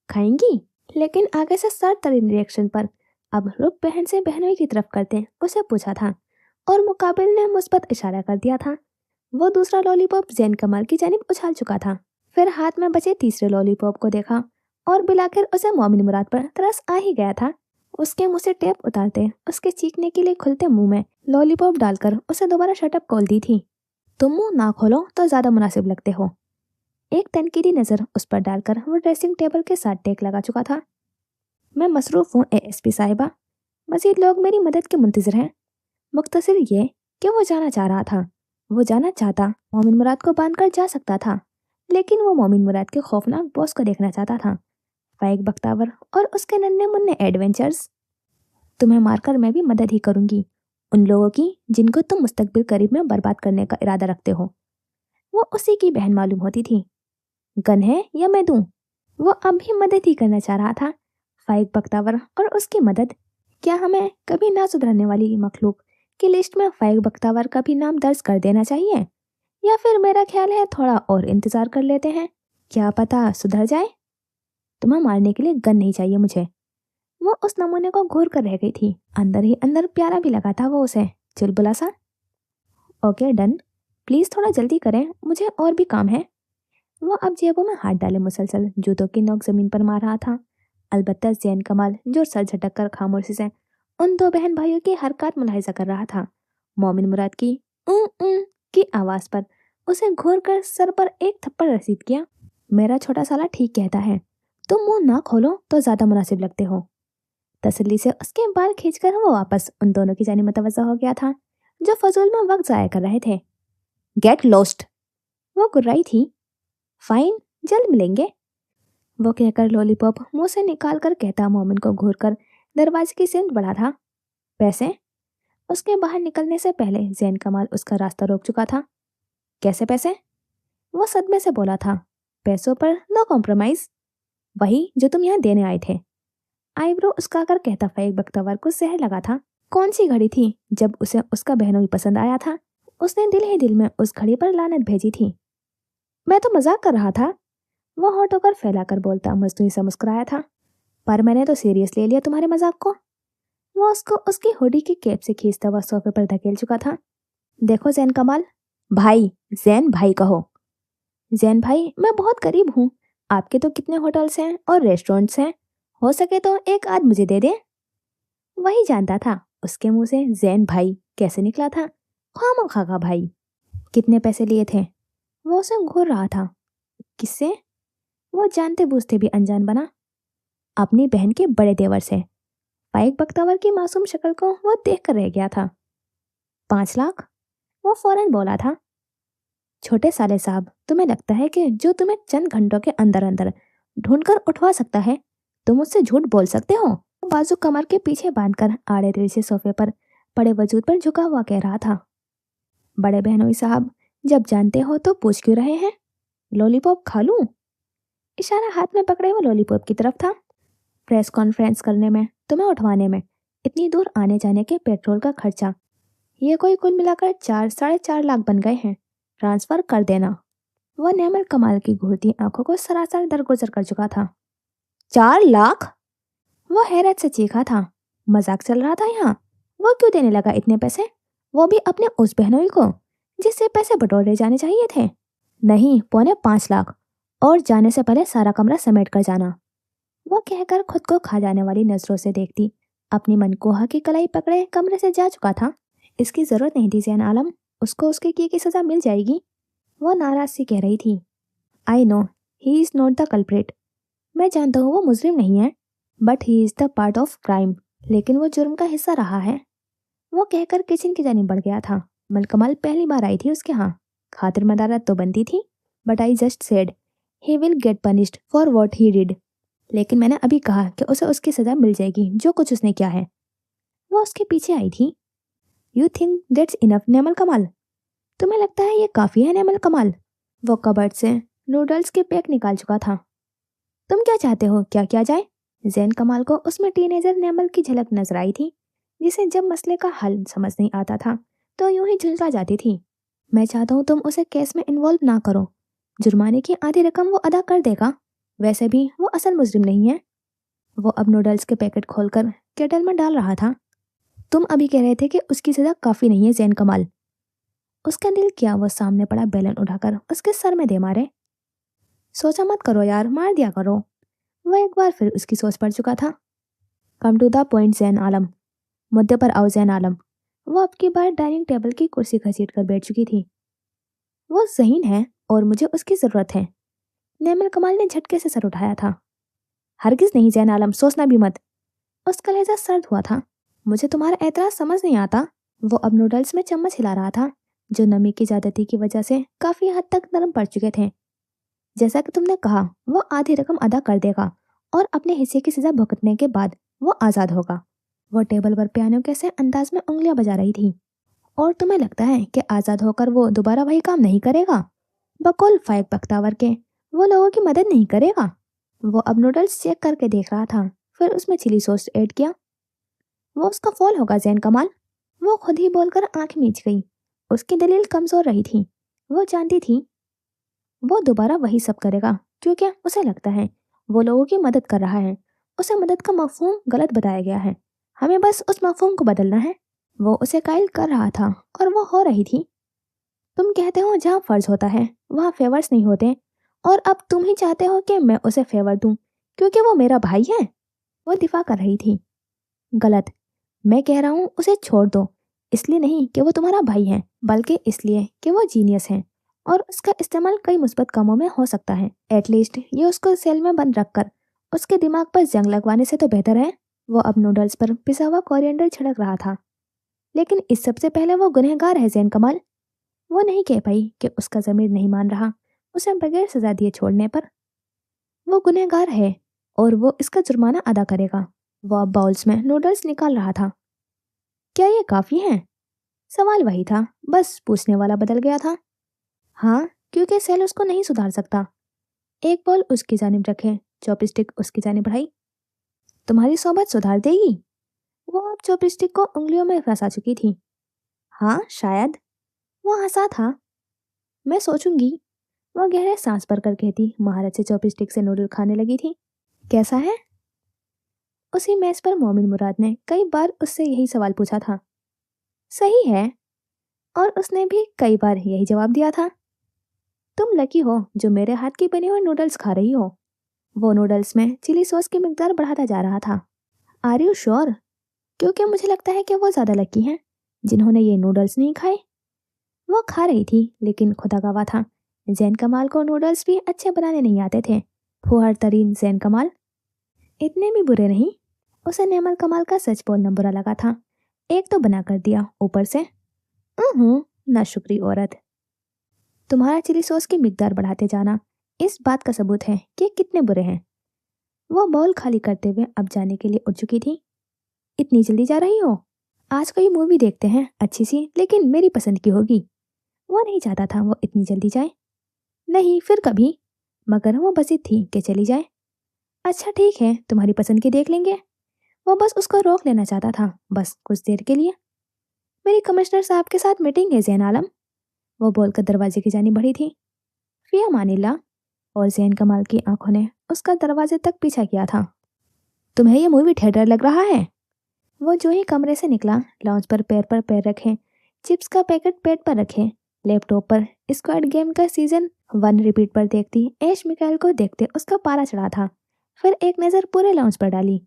खाएंगी। लेकिन आगे से सर तरीन रिएक्शन पर अब रुख बहन से बहनोई की तरफ करते उसे पूछा था और मुकाबिल ने मुस्बत इशारा कर दिया था। वो दूसरा लॉलीपॉप जैन कमाल की जानिब उछाल चुका था। फिर हाथ में बचे तीसरे लॉलीपॉप को देखा और बिलाकर उसे मोमिन मुराद पर तरस आ ही गया था। उसके मुंह से टेप उतारते उसके चीखने के लिए खुलते मुंह में लॉलीपॉप डालकर उसे दोबारा शटअप खोल दी थी। तुम मुंह ना खोलो तो ज्यादा मुनासिब लगते हो। एक तनकीदी नजर उस पर डालकर वो ड्रेसिंग टेबल के साथ टेक लगा चुका था। मैं मसरूफ हूँ एएसपी साहिबा, मजीद लोग मेरी मदद के मुंतजर हैं। मुख्तसर ये कि वो जाना चाह रहा था। वो जाना चाहता मोमिन मुराद को बांध कर जा सकता था, लेकिन वो मोमिन मुराद के खौफनाक बॉस को देखना चाहता था। फाइक बख्तावर और उसके नन्हे मुन्ने एडवेंचर्स। तुम्हें मारकर मैं भी मदद ही करूंगी उन लोगों की जिनको तुम मुस्तकबिल करीब में बर्बाद करने का इरादा रखते हो। वो उसी की बहन मालूम होती थी। गन है या मैं दूं? वो अब भी मदद ही करना चाह रहा था। फाइक बख्तावर और उसकी मदद। क्या हमें कभी ना सुधरने वाली मखलूक की लिस्ट में फाइक बख्तावर का भी नाम दर्ज कर देना चाहिए? या फिर मेरा ख्याल है थोड़ा और इंतजार कर लेते हैं, क्या पता सुधर जाए। तुम्हें मारने के लिए गन नहीं चाहिए मुझे। वो उस नमूने को घूर कर रह गई थी। अंदर ही अंदर प्यारा भी लगा था वो उसे, चुलबुला सा। ओके डन, प्लीज थोड़ा जल्दी करें, मुझे और भी काम है। वो अब जेबों में हाथ डाले मुसलसल जूतों की नोक जमीन पर मार रहा था। अलबत्ता जैन कमाल जो सर झटक कर खामोशी से उन दो बहन भाइयों की हरकत मुलाहिजा कर रहा था। मोमिन मुराद की की आवाज पर उसे घूर कर सर पर एक थप्पड़ रसीद किया। मेरा छोटा साला ठीक कहता है, तुम मुंह ना खोलो तो ज्यादा मुनासिब लगते हो। तसल्ली से उसके बाल खींचकर वो वापस उन दोनों की जानिब मुतवज्जा हो गया था जो फजूल में वक्त जाया कर रहे थे। गेट लॉस्ट, वो गुर्राई थी। फाइन, जल्द मिलेंगे, वो कहकर लॉलीपॉप मुंह से निकाल कर कहता मोमिन को घूर कर दरवाजे की सिमत बढ़ा था। पैसे? उसके बाहर निकलने से पहले जैन कमाल उसका रास्ता रोक चुका था। कैसे पैसे? वो सदमे से बोला था। पैसों पर नो कॉम्प्रोमाइज, वही जो तुम यहाँ देने आए थे। आईब्रो उसका कर कहता फाइक बख्तवर को जहर लगा था। कौन सी घड़ी थी जब उसे उसका बहनोई पसंद आया था? उसने दिल ही दिल में उस घड़ी पर लानत भेजी थी। मैं तो मजाक कर रहा था, वो होठों पर फैलाकर बोलता मजनूई सा मुस्कुराया था। पर मैंने तो सीरियस ले लिया तुम्हारे मजाक को। वो उसको उसकी हुडी की कैप से खींचता हुआ सोफे पर धकेल चुका था। देखो जैन कमाल, भाई, जैन भाई कहो। जैन भाई, मैं बहुत गरीब हूँ, आपके तो कितने होटल्स हैं और रेस्टोरेंट्स हैं, हो सके तो एक आध मुझे दे दे। वही जानता था उसके मुंह से जैन भाई कैसे निकला था। खामखा का भाई। कितने पैसे लिए थे? वो उसे घूर रहा था। किससे? वो जानते बूझते भी अनजान बना। अपनी बहन के बड़े देवर से। फाइक बख्तावर की मासूम शक्ल को वो देख कर रह गया था। 5 लाख? वो फौरन बोला था। छोटे साले साहब, तुम्हें लगता है कि जो तुम्हें चंद घंटों के अंदर अंदर ढूंढकर उठवा सकता है तुम मुझसे झूठ बोल सकते हो? वो बाजू कमर के पीछे बांधकर आड़े दिल से सोफे पर पड़े वजूद पर झुका हुआ कह रहा था। बड़े बहनोई साहब, जब जानते हो तो पूछ क्यों रहे हैं? लॉलीपॉप खा लूं? इशारा हाथ में पकड़े हुए लॉलीपॉप की तरफ था। प्रेस कॉन्फ्रेंस करने में, तुम्हें उठवाने में, इतनी दूर आने जाने के पेट्रोल का खर्चा, ये कोई कुल मिलाकर 4-4.5 लाख बन गए हैं। ट्रांसफर कर देना। वह नेमल कमाल की घूरती आंखों को सरासर दरगुजर कर चुका था। 4 लाख? वह हैरत से चीखा था। मजाक चल रहा था यहाँ? वो क्यों देने लगा इतने पैसे, वो भी अपने उस बहनोई को जिससे पैसे बटोरे जाने चाहिए थे? नहीं, 4.25 लाख, और जाने से पहले सारा कमरा समेट कर जाना। वो कहकर खुद को खा जाने वाली नजरों से देखती अपनी मनकोहा की कलाई पकड़े कमरे से जा चुका था। इसकी जरूरत नहीं थी जैन आलम, उसको उसके किए की सजा मिल जाएगी। वो नाराज सी कह रही थी। I know he is not the culprit, मैं जानता हूँ वो मुजरिम नहीं है, but he is the part of crime, लेकिन वो जुर्म का हिस्सा रहा है। वो कहकर किचन की जानिब बढ़ गया था। मलकमल पहली बार आई थी उसके यहाँ। खातिर मदारत तो बनती थी, but I just said he will get punished for what he did. लेकिन मैंने अभी कहा कि उसे उसकी सजा मिल जाएगी जो कुछ उसने किया है। वो उसके पीछे आई थी। यू थिंक दैट्स इनफ नेमल कमाल, तुम्हें लगता है ये काफी है नेमल कमाल? वो कबर्ड से नूडल्स के पैक निकाल चुका था। तुम क्या चाहते हो, क्या किया जाए? जैन कमाल को उसमें टीनेजर नेमल की झलक नजर आई थी, जिसे जब मसले का हल समझ नहीं आता था तो यूं ही झुंझला जाती थी। मैं चाहता हूँ तुम उसे केस में इन्वॉल्व ना करो, जुर्माने की आधी रकम वो अदा कर देगा, वैसे भी वो असल मुजरिम नहीं है। वो अब नूडल्स के पैकेट खोलकर केटल में डाल रहा था। तुम अभी कह रहे थे कि उसकी सजा काफी नहीं है जैन कमाल। उसका दिल किया वो सामने पड़ा बैलन उठाकर उसके सर में दे मारे। सोचा मत करो यार, मार दिया करो। वह एक बार फिर उसकी सोच पड़ चुका था। Come to the point Zain Alam, मुद्दे पर आओ जैन आलम। वो अब की बार डाइनिंग टेबल की कुर्सी घसीट कर बैठ चुकी थी। वो ज़हीन है और मुझे उसकी जरूरत है। नेमल कमाल ने झटके से सर उठाया था। हरगिज नहीं जैन आलम, सोचना भी मत। उसका लहजा सर्द हुआ था। मुझे तुम्हारा एतराज समझ नहीं आता। वो अब नूडल्स में चम्मच हिला रहा था जो नमी की ज्यादती की वजह से काफी हद तक नरम पड़ चुके थे। जैसा कि तुमने कहा, वो आधी रकम अदा कर देगा और अपने हिस्से की सजा भुगतने के बाद वो आजाद होगा। वो टेबल पर पियानो के से अंदाज में उंगलियां बजा रही थी। और तुम्हें लगता है कि आज़ाद होकर वो दोबारा वही काम नहीं करेगा? बकौल फाइक बख्तावर के वो लोगों की मदद नहीं करेगा। वो अब नूडल्स चेक करके देख रहा था, फिर उसमें चिली सॉस ऐड किया। वो उसका फॉल होगा जैन कमाल। वो खुद ही बोलकर आंख मीच गई। उसकी दलील कमजोर रही थी। वो जानती थी वो दोबारा वही सब करेगा क्योंकि उसे लगता है वो लोगों की मदद कर रहा है। उसे मदद का मफहूम गलत बताया गया है। हमें बस उस मफहूम को बदलना है। वो उसे कायल कर रहा था और वो हो रही थी। तुम कहते हो जहाँ फर्ज होता है वहाँ फेवर्स नहीं होते, और अब तुम ही चाहते हो कि मैं उसे फेवर दूं क्योंकि वो मेरा भाई है। वो दिफा कर रही थी। गलत। मैं कह रहा हूँ उसे छोड़ दो, इसलिए नहीं कि वो तुम्हारा भाई है, बल्कि इसलिए कि वो जीनियस है और उसका इस्तेमाल कई मुस्बत कामों में हो सकता है। एटलीस्ट ये उसको सेल में बंद रखकर उसके दिमाग पर जंग लगवाने से तो बेहतर है। वो अब नूडल्स पर पिसा हुआ कोरिएंडर छिड़क रहा था। लेकिन इस सबसे पहले वो गुनहगार है जैन कमाल। वो नहीं कह पाई कि उसका ज़मीर नहीं मान रहा उसे बगैर सजा दिए छोड़ने पर। वो गुनहगार है और वो इसका जुर्माना अदा करेगा। वो अब बाउल्स में नूडल्स निकाल रहा था। क्या ये काफ़ी है? सवाल वही था, बस पूछने वाला बदल गया था। हाँ, क्योंकि सेल उसको नहीं सुधार सकता। एक बॉल उसकी जानिब रखे, चॉपस्टिक उसकी जानिब बढ़ाई। तुम्हारी सोबत सुधार देगी? वो अब चॉपस्टिक को उंगलियों में फंसा चुकी थी। हाँ शायद। वो हंसा था। मैं सोचूंगी। वो गहरे सांस भरकर कहती महारत से चॉपस्टिक से नूडल खाने लगी थी। कैसा है? उसी मेज पर मोमिन मुराद ने कई बार उससे यही सवाल पूछा था। सही है। और उसने भी कई बार यही जवाब दिया था। तुम लकी हो जो मेरे हाथ की बनी हुई नूडल्स खा रही हो। वो नूडल्स में चिली सॉस की मिकदार बढ़ाता जा रहा था। Are you sure? क्योंकि मुझे लगता है कि वो ज्यादा लकी हैं जिन्होंने ये नूडल्स नहीं खाए। वो खा रही थी लेकिन खुदा गवाह था जैन कमाल को नूडल्स भी अच्छे बनाने नहीं आते थे। फुहर तरीन जैन कमाल इतने भी बुरे नहीं। उसे नेमल कमाल का सच बोलना बुरा लगा था। एक तो बना कर दिया, ऊपर से नाशुक्री औरत। तुम्हारा चिली सॉस की मिकदार बढ़ाते जाना इस बात का सबूत है कि कितने बुरे हैं। वो बाउल खाली करते हुए अब जाने के लिए उठ चुकी थी। इतनी जल्दी जा रही हो? आज कोई मूवी देखते हैं अच्छी सी, लेकिन मेरी पसंद की होगी। वो नहीं चाहता था वो इतनी जल्दी जाए। नहीं फिर कभी, मगर वो बस थी कि चली जाए। अच्छा ठीक है, तुम्हारी पसंद की देख लेंगे। वो बस उसको रोक लेना चाहता था, बस कुछ देर के लिए। मेरी कमिश्नर साहब के साथ मीटिंग है जैन आलम। वो बोलकर दरवाजे की जानी बढ़ी थी। फिया मानिल्ला। और जैन कमाल की आंखों ने उसका दरवाजे तक पीछा किया था। तुम्हें ये मूवी थिएटर लग रहा है? वो जो ही कमरे से निकला, लॉन्च पर पैर रखे, चिप्स का पैकेट पेट पर रखे, लैपटॉप पर स्क्वाड गेम का सीजन 1 रिपीट पर देखती ऐश मिकाइल को देखते उसका पारा चढ़ा था। फिर एक नज़र पूरे लॉन्च पर डाली।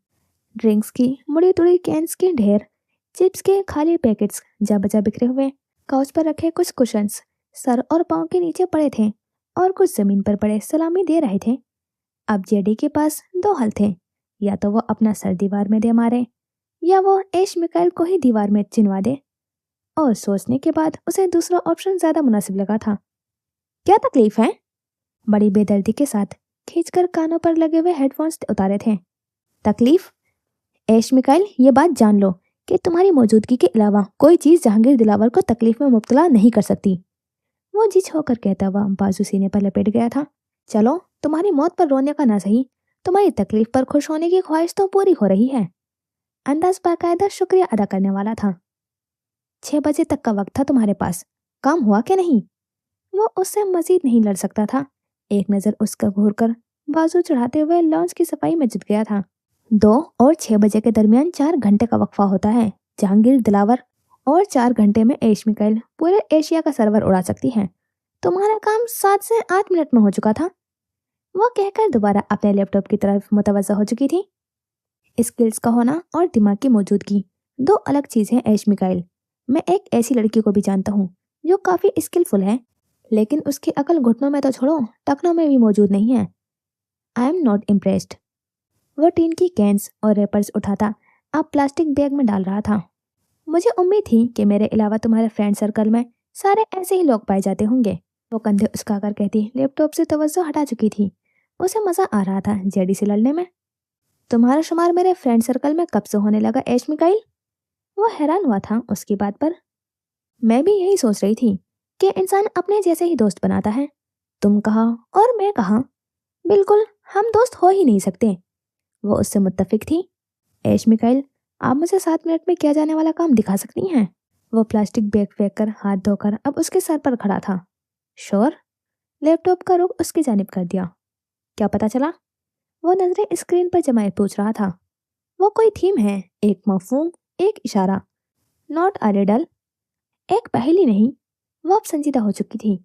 ड्रिंक्स की मुड़ी तुड़ी कैंस की ढेर, चिप्स के खाली पैकेट्स जा बजा बिखरे हुए, काउच पर रखे कुछ कुशन्स सर और पाँव के नीचे पड़े थे और कुछ जमीन पर पड़े सलामी दे रहे थे। अब जेडी के पास दो हल थे, या तो वो अपना सर दीवार में दे मारे या वो ऐश मिकाइल को ही दीवार में चिनवा दे। और सोचने के बाद उसे दूसरा ऑप्शन ज्यादा मुनासिब लगा था। क्या तकलीफ है? बड़ी बेदर्दी के साथ खींचकर कानों पर लगे हुए हेडफोन्स उतारे थे। तकलीफ? ऐश मिकाइल ये बात जान लो कि तुम्हारी मौजूदगी के अलावा कोई चीज जहांगीर दिलावर को तकलीफ में मुब्तला नहीं कर सकती। वो जिच होकर कहता हुआ बाजू सीने पर लपेट गया था। चलो तुम्हारी मौत पर रोने का ना सही, तुम्हारी तकलीफ पर खुश होने की ख्वाहिश तो पूरी हो रही है। अंदाज बाकायदा शुक्रिया अदा करने वाला था। 6 बजे तक का वक्त था तुम्हारे पास, काम हुआ कि नहीं? वो उससे मजीद नहीं लड़ सकता था। एक नज़र उसका घूर कर बाजू चढ़ाते हुए लॉन्च की सफाई में जुट गया था। 2 और 6 बजे के दरमियान 4 घंटे का वक्फा होता है जहांगीर दिलावर, और 4 घंटे में ऐश मिकाइल पूरे एशिया का सर्वर उड़ा सकती है। तुम्हारा काम 7 से 8 मिनट में हो चुका था। वो कहकर दोबारा अपने लैपटॉप की तरफ मुतवज्जा हो चुकी थी। स्किल्स का होना और दिमाग की मौजूदगी दो अलग चीज़ें हैं ऐश मिकाइल। मैं एक ऐसी लड़की को भी जानता हूँ जो काफ़ी स्किलफुल है, लेकिन उसकी अकल घुटनों में तो छोड़ो टखनों में भी मौजूद नहीं है। I am not impressed. वो टीन की कैंस और रैपर्स उठाता अब प्लास्टिक बैग में डाल रहा था। मुझे उम्मीद थी कि मेरे अलावा तुम्हारे फ्रेंड सर्कल में सारे ऐसे ही लोग पाए जाते होंगे। वो कंधे उचकाकर कहती लैपटॉप से तवज्जो हटा चुकी थी। उसे मज़ा आ रहा था जेडी से लड़ने में। तुम्हारा शुमार मेरे फ्रेंड सर्कल में कब से होने लगा ऐश मिकाइल? वो हैरान हुआ था उसकी बात पर। मैं भी यही सोच रही थी कि इंसान अपने जैसे ही दोस्त बनाता है। तुम कहाँ और मैं कहाँ? बिल्कुल, हम दोस्त हो ही नहीं सकते। वो उससे मुत्तफिक थी। ऐश मिकाइल, आप मुझे 7 मिनट में किया जाने वाला काम दिखा सकती हैं? वो प्लास्टिक बैग फेंक कर हाथ धोकर अब उसके सर पर खड़ा था। श्योर। लैपटॉप का रुख उसकी जानिब कर दिया। क्या पता चला? वो नजरें स्क्रीन पर जमाए पूछ रहा था। वो कोई थीम है, एक मफहूम, एक इशारा। Not a riddle. एक पहेली नहीं। वो अब संजीदा हो चुकी थी।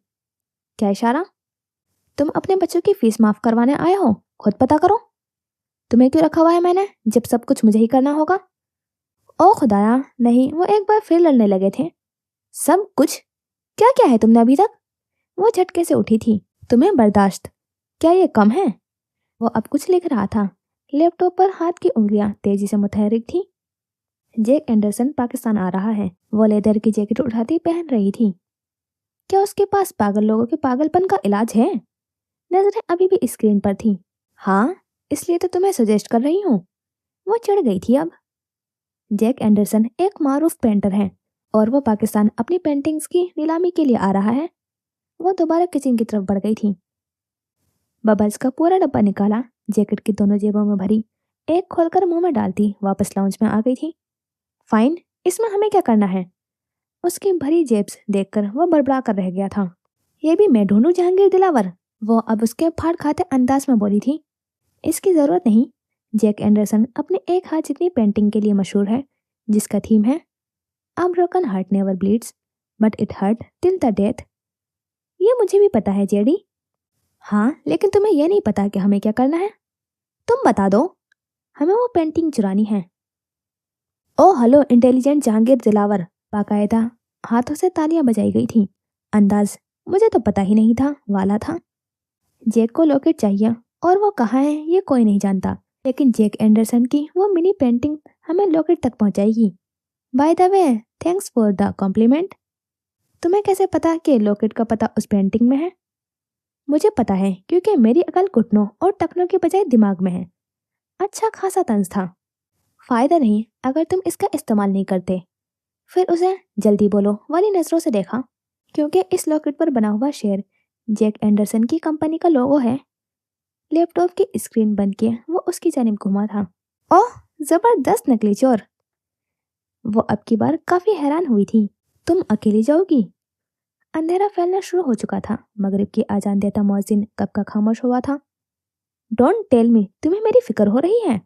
क्या इशारा? तुम अपने बच्चों की फीस माफ करवाने आए हो? खुद पता करो। तुम्हें क्यों रखा हुआ है मैंने, जब सब कुछ मुझे ही करना होगा? ओ खुदाया, नहीं, वो एक बार फिर लड़ने लगे थे। सब कुछ? क्या क्या है तुमने अभी तक? वो झटके से उठी थी। तुम्हें बर्दाश्त, क्या ये कम है? वो अब कुछ लिख रहा था। लैपटॉप पर हाथ की उंगलियां तेजी से मुतहरिक थी। जैक एंडरसन पाकिस्तान आ रहा है। वो लेदर की जैकेट उठाती पहन रही थी। क्या उसके पास पागल लोगों के पागलपन का इलाज है? नजरें अभी भी स्क्रीन पर थी। हाँ, इसलिए तो तुम्हें सजेस्ट कर रही हूँ। वो चिढ़ गई थी अब। जैक एंडरसन एक मारूफ पेंटर है और वो पाकिस्तान अपनी पेंटिंग्स की नीलामी के लिए आ रहा है। वो दोबारा किचन की तरफ बढ़ गई थी। बबल्स का पूरा डब्बा निकाला, जैकेट की दोनों जेबों में भरी, एक खोलकर मुंह में डालती वापस लाउंज में आ गई थी। फाइन, इसमें हमें क्या करना है? उसकी भरी जेब्स देखकर वो बड़बड़ा कर रह गया था। ये भी मैं ढूंढूं जहांगीर दिलावर? वो अब उसके फाड़ खाते अंदाज में बोली थी। इसकी जरूरत नहीं। जैक एंडरसन अपने एक हाथ जितनी पेंटिंग के लिए मशहूर है, जिसका थीम है a broken heart never bleeds but it hurt till the death. ये मुझे भी पता है जेडी। हाँ, लेकिन तुम्हें यह नहीं पता कि हमें क्या करना है। तुम बता दो। हमें वो पेंटिंग चुरानी है। ओ हेलो इंटेलिजेंट जहांगीर दिलावर, बाकायदा हाथों से तालियां बजाई गई थी। अंदाज मुझे तो पता ही नहीं था वाला था। जैक को लॉकेट चाहिए और वो कहाँ है ये कोई नहीं जानता, लेकिन जैक एंडरसन की वो मिनी पेंटिंग हमें लॉकेट तक पहुंचाएगी। By the way, thanks for the compliment. तुम्हें कैसे पता कि लॉकेट का पता उस पेंटिंग में है? मुझे पता है क्योंकि मेरी अकल घुटनों और टखनों के बजाय दिमाग में है। अच्छा खासा तंज था। फायदा नहीं अगर तुम इसका इस्तेमाल नहीं करते। फिर उसे जल्दी बोलो वाली नजरों से देखा, क्योंकि इस लॉकेट पर बना हुआ शेर जैक एंडरसन की कंपनी का लोगो है। लैपटॉप की स्क्रीन बंद किए वो उसकी जानिब घुमा था। ओह, जबरदस्त नकली चोर। वो अब की बार काफी हैरान हुई थी। तुम अकेली जाओगी? अंधेरा फैलना शुरू हो चुका था। मगरिब की आजान देता मौजिन कब का खामोश हुआ था। डोंट टेल मी, तुम्हें मेरी फिक्र हो रही है?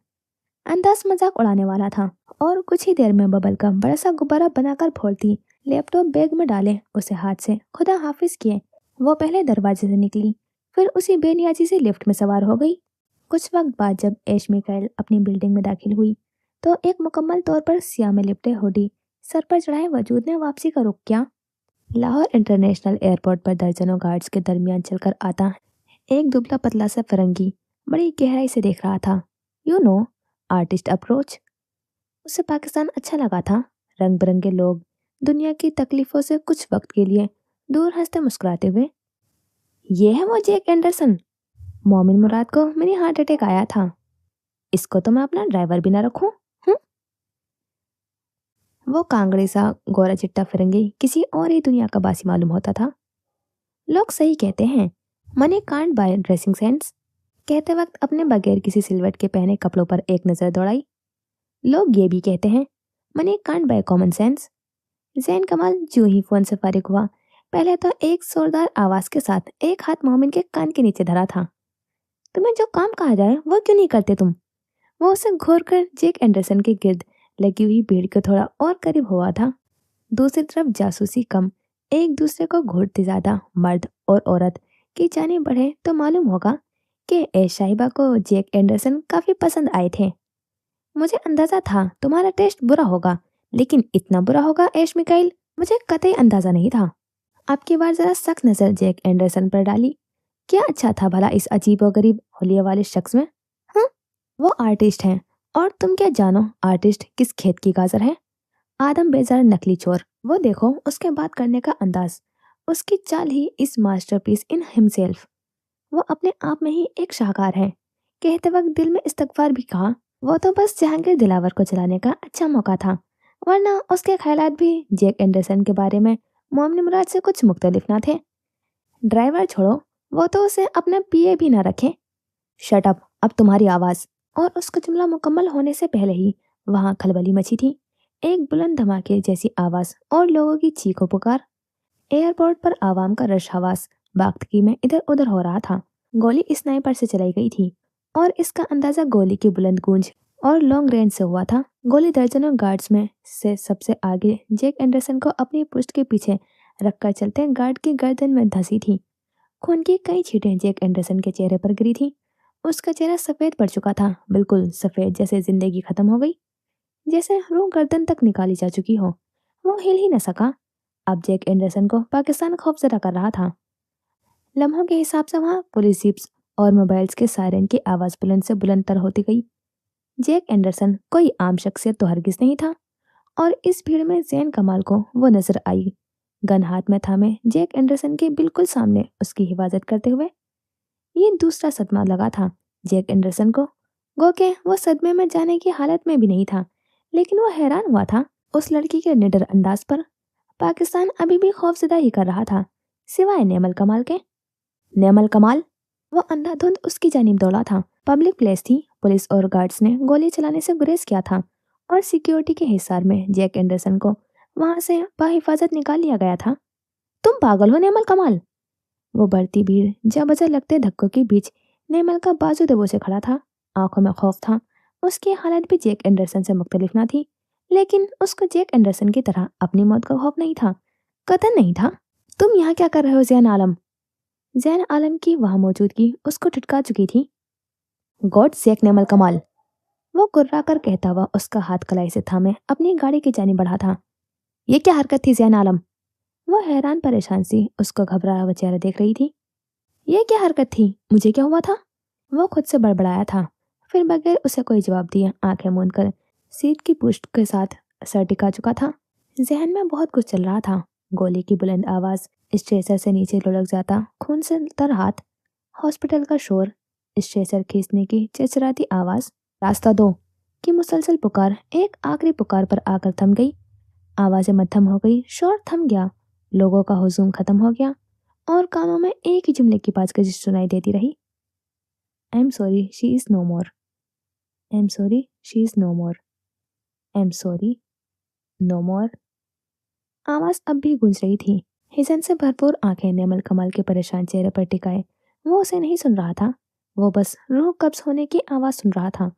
अंदाज मजाक उड़ाने वाला था और कुछ ही देर में बबल का बड़ा सा गुब्बारा बनाकर फोड़ती लैपटॉप बैग में डाले उसे हाथ से खुदा हाफिज किए वो पहले दरवाजे से निकली, फिर उसी बेनियाजी से लिफ्ट में सवार हो गई। कुछ वक्त बाद जब ऐश मिकाइल अपनी बिल्डिंग में दाखिल हुई तो एक मुकम्मल तौर पर सियाह में लिपटे हुडी सर पर चढ़ाए वजूद ने वापसी का रुख किया। लाहौर इंटरनेशनल एयरपोर्ट पर दर्जनों गार्ड्स के दरमियान चलकर आता एक दुबला पतला सा फरंगी बड़ी गहराई से देख रहा था। You know, artist approach. उसे पाकिस्तान अच्छा लगा था। रंग बिरंगे लोग, दुनिया की तकलीफों से कुछ वक्त के लिए दूर हंसते मुस्कुराते हुए। ये है वो जैक एंडरसन। मोमिन मुराद को मिनी हार्ट अटैक आया था। इसको तो मैं अपना ड्राइवर भी ना रखूं। हम्म? वो कांगड़े सा गोरा चिट्टा फिरंगी किसी और ही दुनिया का बासी मालूम होता था। लोग सही कहते हैं, money can't buy dressing sense. कहते वक्त अपने बगैर किसी सिलवट के पहने कपड़ों पर एक नजर दौड़ाई। लोग ये भी कहते हैं, money can't by common sense. Jain कमाल जो ही फोन से फारिग हुआ, पहले तो एक जोरदार आवाज के साथ एक हाथ मोमिन के कान के नीचे धरा था। तुम्हें जो काम कहा जाए वो क्यों नहीं करते तुम? वो उसे घूर कर जैक एंडरसन के गिर्द लगी हुई भीड़ के थोड़ा और करीब हुआ था। दूसरी तरफ जासूसी कम, एक दूसरे को घूरते ज्यादा मर्द और औरत की जाने बढ़े तो मालूम होगा कि ऐश साहिबा को जैक एंडरसन काफी पसंद आए थे। मुझे अंदाजा था तुम्हारा टेस्ट बुरा होगा, लेकिन इतना बुरा होगा ऐश मिकाइल, मुझे कतई अंदाजा नहीं था। अब की बार जरा सख्त नजर जैक एंडरसन पर डाली। क्या अच्छा था भला इस अजीबोगरीब होलिये वाले शख्स में? हाँ, वो आर्टिस्ट हैं और तुम क्या जानो आर्टिस्ट किस खेत की गाजर है। आदम बेजार नकली चोर। वो देखो उसके बात करने का अंदाज, उसकी चाल ही इस मास्टरपीस इन हिमसेल्फ। वो अपने आप में ही एक शाहकार है। कहते वक्त दिल में इस्तगफार भी कहा। वो तो बस जहांगीर दिलावर को चलाने का अच्छा मौका था, वरना उसके ख्यालात भी जैक एंडरसन के बारे में मोमिन मुराद से कुछ मुख्तलिफ ना थे। ड्राइवर छोड़ो, वो तो उसे अपना पीए भी ना रखे। शट अप, अब तुम्हारी आवाज। और उसका जुमला मुकम्मल होने से पहले ही वहां खलबली मची थी। एक बुलंद धमाके जैसी आवाज और लोगों की चीखों पुकार। एयरपोर्ट पर आवाम का रश हवास बाख्तगी में इधर उधर हो रहा था। गोली स्नाइपर से चलाई गई थी और इसका अंदाजा गोली की बुलंद गूंज और लॉन्ग रेंज से हुआ था। गोली दर्जनों गार्ड्स में से सबसे आगे जैक एंडरसन को अपनी पुष्ट के पीछे रखकर चलते गार्ड की गर्दन में धंसी थी। खून की कई छींटें जैक एंडरसन के चेहरे पर गिरी थी। उसका चेहरा सफेद पड़ चुका था, बिल्कुल सफेद, जैसे जिंदगी खत्म हो गई, जैसे रूह गर्दन तक निकाली जा चुकी हो। वो हिल ही न सका। अब जैक एंडरसन को पाकिस्तान खौफजदा कर रहा था। लम्हों के हिसाब से वहां पुलिस जीप्स और मोबाइल्स के सायरन की आवाज बुलंद से बुलंद तर होती गई। जैक एंडरसन कोई आम शख्सियत तो हरगिज नहीं था, और इस भीड़ में जैन कमाल को वो नजर आई, गन हाथ में थामे जैक एंडरसन के बिल्कुल सामने उसकी हिफाजत करते हुए। ये दूसरा सदमा लगा था जैक एंडरसन को। गो के वो सदमे में जाने की हालत में भी नहीं था, लेकिन वो हैरान हुआ था उस लड़की के निडर अंदाज पर। पाकिस्तान अभी भी खौफजदा ही कर रहा था, सिवाय नेमल कमाल के। नेमल कमाल? वो अंधाधुंध उसकी जानिब दौड़ा था। पब्लिक प्लेस थी, पुलिस और गार्ड्स ने गोली चलाने से गुरेज किया था, और सिक्योरिटी के हिसार में जैक एंडरसन को वहां से बाहिफाजत निकाल लिया गया था। तुम पागल हो नेमल कमाल? वो बढ़ती भीड़, जा बजा लगते धक्कों के बीच नेमल का बाजू दबो से खड़ा था। आंखों में खौफ था। उसकी हालत भी जैक एंडरसन से मुख्तलिफ ना थी, लेकिन उसको जैक एंडरसन की तरह अपनी मौत का खौफ नहीं था, कतई नहीं था। तुम यहाँ क्या कर रहे हो जैन आलम? जैन आलम की वहां मौजूदगी उसको टिटका चुकी थी। गॉड सेक नेमल कमाल, वो कुर्रा कर कहता हुआ उसका हाथ कलाई से थामे अपनी गाड़ी की जानी बढ़ा था। ये क्या हरकत थी जैन आलम? वो हैरान परेशान सी उसको घबराया हुआ चेहरा देख रही थी। ये क्या हरकत थी? मुझे क्या हुआ था? वो खुद से बड़बड़ाया था। फिर बगैर उसे कोई जवाब दिए आंखें मूंद कर सीट की पुष्ट के साथ सर टिका चुका था। जहन में बहुत कुछ चल रहा था। गोली की बुलंद आवाज, स्ट्रेचर से नीचे लुढ़क जाता खून से तर हाथ, हॉस्पिटल का शोर, स्ट्रेचर खींचने की चिरचिराती आवाज, रास्ता दो की मुसलसल पुकार एक आखिरी पुकार पर आकर थम गई। आवाजें मध्यम हो गई, शोर थम गया, लोगों का हुजूम खत्म हो गया, और कानों में एक ही जुमले की बाजगश सुनाई देती रही। I am sorry she is no more. I am sorry she is no more. I am sorry no more. आवाज अब भी गूंज रही थी। हिजन से भरपूर आंखें नेमल कमल के परेशान चेहरे पर टिकाए। वो उसे नहीं सुन रहा था, वो बस रूह कब्ज होने की आवाज सुन रहा था।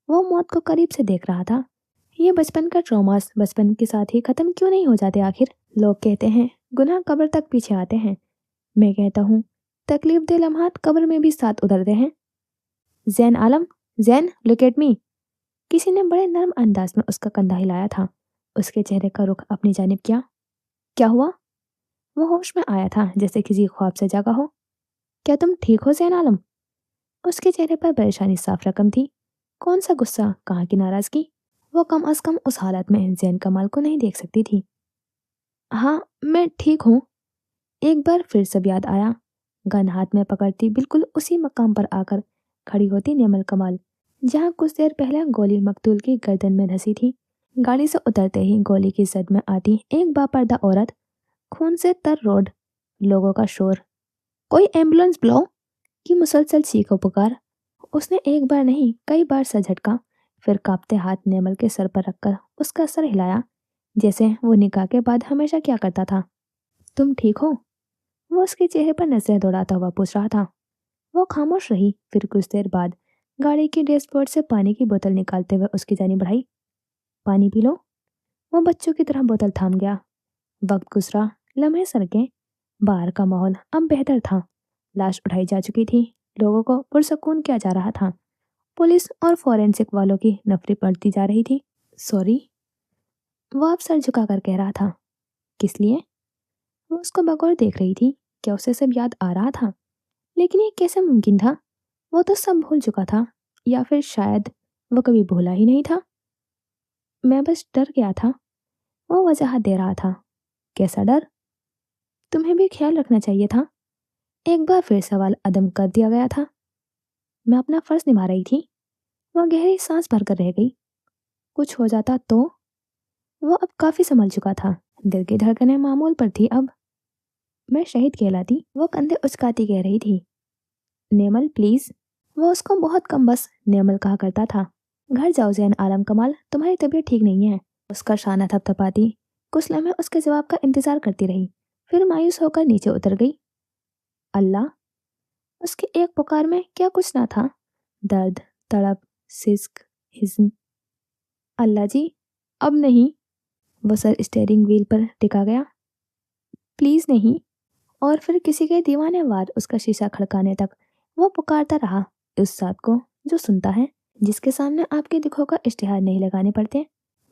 वो मौत को करीब से देख रहा था। ये बचपन का ट्रॉमास बचपन के साथ ही खत्म क्यों नहीं हो जाते आखिर? लोग कहते हैं गुनाह कब्र तक पीछे आते हैं। मैं कहता हूँ तकलीफ दे लम्हात कब्र में भी साथ उतरते हैं। जैन आलम, जैन लुक एट मी। किसी ने बड़े नरम अंदाज में उसका कंधा हिलाया था। उसके चेहरे का रुख अपनी जानिब किया। क्या हुआ? वो होश में आया था जैसे किसी ख्वाब से जागा हो। क्या तुम ठीक हो जैन आलम? उसके चेहरे पर परेशानी साफ रकम थी। कौन सा गुस्सा, कहाँ की नाराजगी? वो कम अज कम उस हालत में जैन कमाल को नहीं देख सकती थी। हाँ, मैं ठीक हूँ। एक बार फिर सब याद आया। गन हाथ में पकड़ती बिल्कुल उसी मकाम पर आकर खड़ी होती नेमल कमाल, जहाँ कुछ देर पहले गोली मकतूल की गर्दन में धंसी थी। गाड़ी से उतरते ही गोली की जद में आती एक बापर्दा औरत, खून से तर रोड, लोगों का शोर, कोई एम्बुलेंस बुलाओ की मुसलसल चीखों पुकार। उसने एक बार नहीं कई बार सर झटका, फिर कांपते हाथ नेमल के सर पर रखकर उसका सर हिलाया, जैसे वो निकाह के बाद हमेशा क्या करता था। तुम ठीक हो? वो उसके चेहरे पर नजरें दौड़ाता हुआ पूछ रहा था। वो खामोश रही, फिर कुछ देर बाद गाड़ी की डैशबोर्ड से पानी की बोतल निकालते हुए उसकी जानी बढ़ाई। पानी पी लो। वो बच्चों की तरह बोतल थाम गया। वक्त गुजरा, लम्हे सरके, बाहर का माहौल अब बेहतर था। लाश उठाई जा चुकी थी, लोगों को पुरसकून किया जा रहा था। पुलिस और फॉरेंसिक वालों की नफरी बढ़ती जा रही थी। सॉरी, वो अब सर झुकाकर कह रहा था। किस लिए? वो उसको बगौर देख रही थी। क्या उसे सब याद आ रहा था? लेकिन ये कैसे मुमकिन था? वो तो सब भूल चुका था, या फिर शायद वो कभी भूला ही नहीं था। मैं बस डर गया था, वो वजाहत दे रहा था। कैसा डर? तुम्हें भी ख्याल रखना चाहिए था। एक बार फिर सवाल अदम कर दिया गया था। मैं अपना फर्ज निभा रही थी। وہ گہری سانس بھر کر رہ گئی۔ کچھ ہو جاتا تو؟ وہ اب کافی سنبھل چکا تھا، دل کی دھڑکنیں معمول پر تھی اب۔ میں شہید کہلاتی، وہ کندھے اچکاتی کہہ رہی تھی۔ نیمل پلیز۔ وہ اس کو بہت کم بس نیمل کہا کرتا تھا۔ گھر جاؤ زین عالم کمال، تمہاری طبیعت ٹھیک نہیں ہے۔ اس کا شانہ تھپتھپاتی کچھ لمحے اس کے جواب کا انتظار کرتی رہی، پھر مایوس ہو کر نیچے اتر گئی۔ اللہ! اس کے ایک پکار میں کیا کچھ نہ تھا، درد، تڑپ، سسک، حزن۔ اللہ جی، اب نہیں۔ وہ سر اسٹیئرنگ وہیل پر ٹکا گیا۔ پلیز نہیں۔ اور پھر کسی کے دیوانے وار اس کا شیشہ کھڑکانے تک وہ پکارتا رہا، اس ذات کو جو سنتا ہے، جس کے سامنے آپ کے دکھوں کا اشتہار نہیں لگانے پڑتے،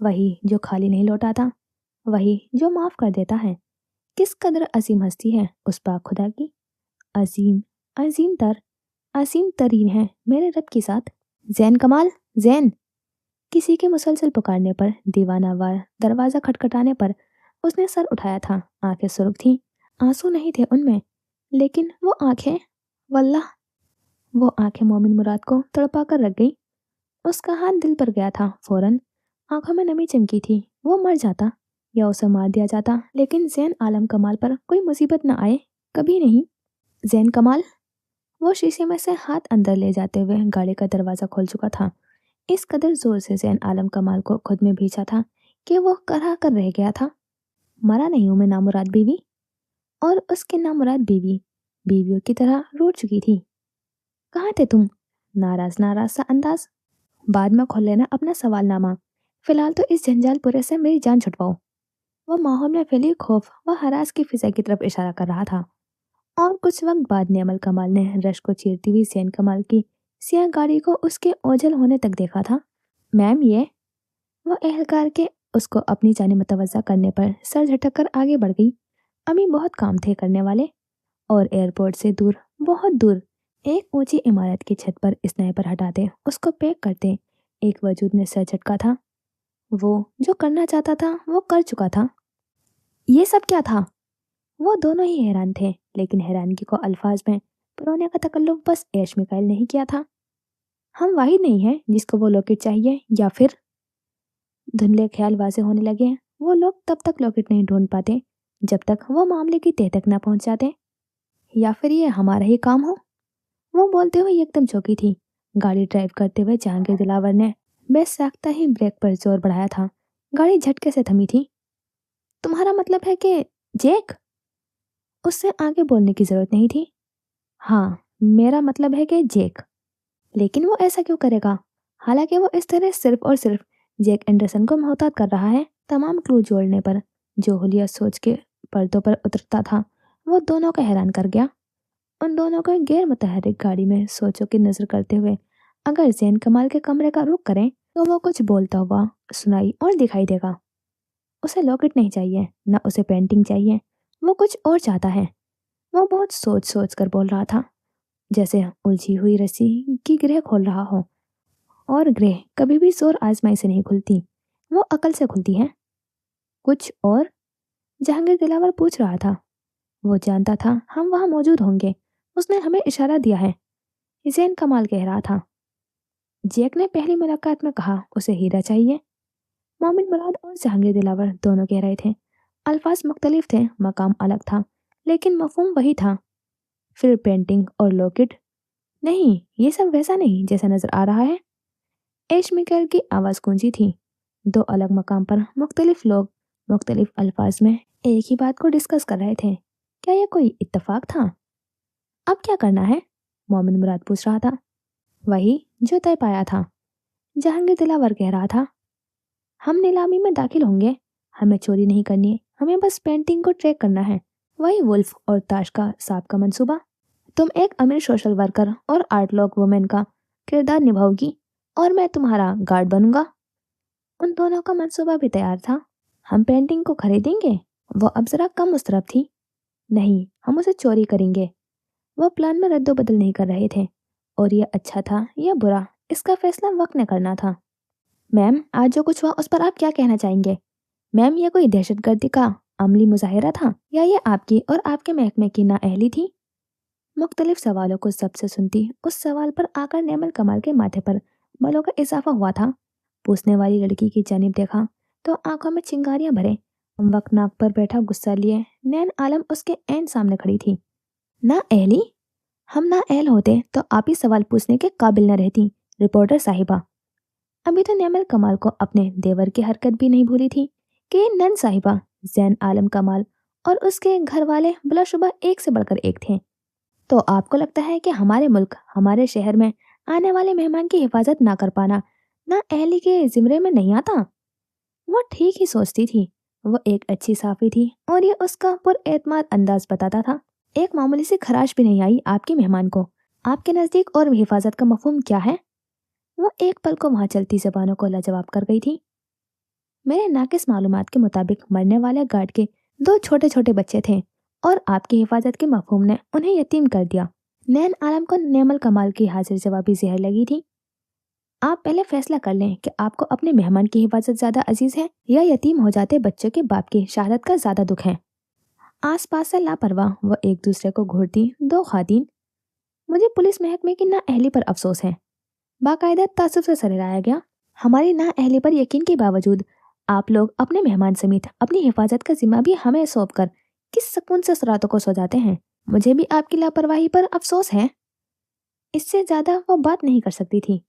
وہی جو خالی نہیں لوٹاتا، وہی جو معاف کر دیتا ہے۔ کس قدر عظیم ہستی ہے اس پاک خدا کی، عظیم، عظیم ترین ہے میرے رب کی ذات۔ زین کمال، زین! کسی کے مسلسل پکارنے پر، دیوانہ وار دروازہ کھٹکھٹانے پر اس نے سر اٹھایا تھا۔ آنکھیں سرخ تھیں، آنسو نہیں تھے ان میں، لیکن وہ آنکھیں، واللہ وہ آنکھیں مومن مراد کو تڑپا کر رکھ گئی۔ اس کا ہاتھ دل پر گیا تھا فوراً، آنکھوں میں نمی چمکی تھی۔ وہ مر جاتا یا اسے مار دیا جاتا، لیکن زین عالم کمال پر کوئی مصیبت نہ آئے، کبھی نہیں۔ زین کمال! وہ شیشے میں سے ہاتھ اندر لے جاتے ہوئے گاڑی کا دروازہ کھول چکا تھا۔ اس قدر زور سے زین عالم کمال کو خود میں بھیجا تھا کہ وہ کرا کر رہ گیا تھا۔ مرا نہیں ہوں میں نامراد بیوی، اور اس کی نامراد بیوی بیویوں کی طرح روٹ چکی تھی۔ کہاں تھے تم؟ ناراض سا انداز۔ بعد میں کھول لینا اپنا سوال نامہ، فی الحال تو اس جنجال پورے سے میری جان چھٹواؤ۔ وہ ماحول میں پھیلی خوف و ہراس کی فضا کی طرف اشارہ کر رہا تھا، اور کچھ وقت بعد نیمل کمال نے رش کو چیرتی ہوئی زین کمال کی سیاہ گاڑی کو اس کے اوجھل ہونے تک دیکھا تھا۔ میم یہ؟ وہ اہلکار کے اس کو اپنی جانب متوجہ کرنے پر سر جھٹک کر آگے بڑھ گئی۔ ابھی بہت کام تھے کرنے والے، اور ایئرپورٹ سے دور، بہت دور، ایک اونچی عمارت کی چھت پر اسنائپر ہٹاتے، اس کو پیک کرتے ایک وجود نے سر جھٹکا تھا۔ وہ جو کرنا چاہتا تھا وہ کر چکا تھا۔ یہ سب کیا تھا؟ وہ دونوں ہی حیران تھے، لیکن حیرانگی کو الفاظ میں پرونے کا تکلف بس ایش میکائل نہیں کیا تھا۔ ہم واحد نہیں ہیں جس کو وہ لاکٹ چاہیے، یا پھر دھندلے خیال واضح ہونے لگے۔ وہ لوگ تب تک لاکٹ نہیں ڈھونڈ پاتے جب تک وہ معاملے کی تہ تک نہ پہنچ جاتے، یا پھر یہ ہمارا ہی کام ہو۔ وہ بولتے ہوئے ایک دم چوکی تھی۔ گاڑی ڈرائیو کرتے ہوئے جہانگیر دلاور نے بے ساختہ ہی بریک پر زور بڑھایا تھا۔ گاڑی جھٹکے سے تھمی تھی۔ تمہارا مطلب ہے کہ جیک؟ اس سے آگے بولنے کی ضرورت نہیں تھی۔ ہاں، میرا مطلب ہے کہ جیک۔ لیکن وہ ایسا کیوں کرے گا، حالانکہ وہ اس طرح صرف اور صرف جیک اینڈرسن کو محتاط کر رہا ہے؟ تمام کلو جوڑنے پر جو حلیہ سوچ کے پردوں پر اترتا تھا وہ دونوں کو حیران کر گیا۔ ان دونوں کو غیر متحرک گاڑی میں سوچوں کی نظر کرتے ہوئے اگر زین کمال کے کمرے کا رخ کریں تو وہ کچھ بولتا ہوا سنائی اور دکھائی دے گا۔ اسے لاکٹ نہیں چاہیے، نہ اسے پینٹنگ چاہیے، وہ کچھ اور چاہتا ہے۔ وہ بہت سوچ سوچ کر بول رہا تھا، جیسے الجھی ہوئی رسی کی گرہ کھول رہا ہو، اور گرہ کبھی بھی زور آزمائی سے نہیں کھلتی، وہ عقل سے کھلتی ہے۔ کچھ اور؟ جہانگیر دلاور پوچھ رہا تھا۔ وہ جانتا تھا ہم وہاں موجود ہوں گے، اس نے ہمیں اشارہ دیا ہے، زین کمال کہہ رہا تھا۔ جیک نے پہلی ملاقات میں کہا اسے ہیرا چاہیے۔ مومن مراد اور جہانگیر دلاور دونوں کہہ رہے تھے، الفاظ مختلف تھے، مقام الگ تھا، لیکن مفہوم وہی تھا۔ پھر پینٹنگ اور لاکٹ؟ نہیں، یہ سب ویسا نہیں جیسا نظر آ رہا ہے۔ ایش میکل کی آواز گونجی تھی۔ دو الگ مقام پر مختلف لوگ مختلف الفاظ میں ایک ہی بات کو ڈسکس کر رہے تھے۔ کیا یہ کوئی اتفاق تھا؟ اب کیا کرنا ہے؟ مومن مراد پوچھ رہا تھا۔ وہی جو طے پایا تھا، جہانگیر دلاور کہہ رہا تھا۔ ہم نیلامی میں داخل ہوں گے، ہمیں چوری نہیں کرنی، ہمیں بس پینٹنگ کو ٹریک کرنا ہے۔ وہی ولف اور تاش کا سانپ کا منصوبہ۔ تم ایک امیر سوشل ورکر اور آرٹ لاک وومن کا کردار نبھاؤ گی، اور میں تمہارا گارڈ بنوں گا۔ ان دونوں کا منصوبہ بھی تیار تھا۔ ہم پینٹنگ کو خریدیں گے؟ وہ اب ذرا کم مضطرب تھی۔ نہیں، ہم اسے چوری کریں گے۔ وہ پلان میں رد و بدل نہیں کر رہے تھے، اور یہ اچھا تھا یا برا اس کا فیصلہ وقت نے کرنا تھا۔ میم، آج جو کچھ ہوا اس پر آپ کیا کہنا چاہیں گے؟ میم، یہ کوئی دہشت گردی کا عملی مظاہرہ تھا، یا یہ آپ کی اور آپ کے محکمے کی نااہلی تھی؟ مختلف سوالوں کو سب سے سنتی اس سوال پر آ کر نیمل کمال کے ماتھے پر बालों का इजाफा हुआ था। पूछने वाली लड़की की जानिब देखा तो आंखों में चिंगारियां भरे, हम वक्त नाक पर बैठा गुस्सा लिए नैन आलम उसके ऐन सामने खड़ी थी। ना एहली, हम ना एहल होते तो आप ही सवाल पूछने के काबिल न रहती, रिपोर्टर साहिबा। अभी तो नैमल कमाल को अपने देवर की हरकत भी नहीं भूली थी कि नन साहिबा, जैन आलम कमाल और उसके घर वाले बिलाशुबा एक से बढ़कर एक थे। तो आपको लगता है कि हमारे मुल्क, हमारे शहर में आने वाले मेहमान की हिफाजत ना कर पाना ना एहली के जिम्मे में नहीं आता? वो ठीक ही सोचती थी। वो एक अच्छी साफी थी और ये उसका पुरएतमाद अंदाज बताता था। एक मामूली सी खराश भी नहीं आई आपके मेहमान को। आपके नजदीक और हिफाजत का मफहूम क्या है? वो एक पल को वहां चलती जबानों को लाजवाब कर गई थी। मेरे नाकिस मालूमात के मुताबिक मरने वाले गार्ड के दो छोटे छोटे बच्चे थे और आपकी हिफाजत के मफहूम ने उन्हें यतीम कर दिया। नैन आलम को नेमल कमाल की हाजिर जवाबी जहर लगी थी। आप पहले फैसला कर लें कि आपको अपने मेहमान की हिफाजत ज्यादा अजीज है या यतीम हो जाते बच्चों के बाप की शहादत का ज्यादा दुख है। आसपास से लापरवाह वो एक दूसरे को घूरती दो खातून। मुझे पुलिस महकमे की नाअहली पर अफसोस है, बाकायदा तासुब से सरेराया गया। हमारी नाअहली पर यकीन के बावजूद आप लोग अपने मेहमान समेत अपनी हिफाजत का जिम्मा भी हमें सौंप कर किस सुकून से रातों को सो जाते हैं। मुझे भी आपकी लापरवाही पर अफसोस है। इससे ज्यादा वो बात नहीं कर सकती थी।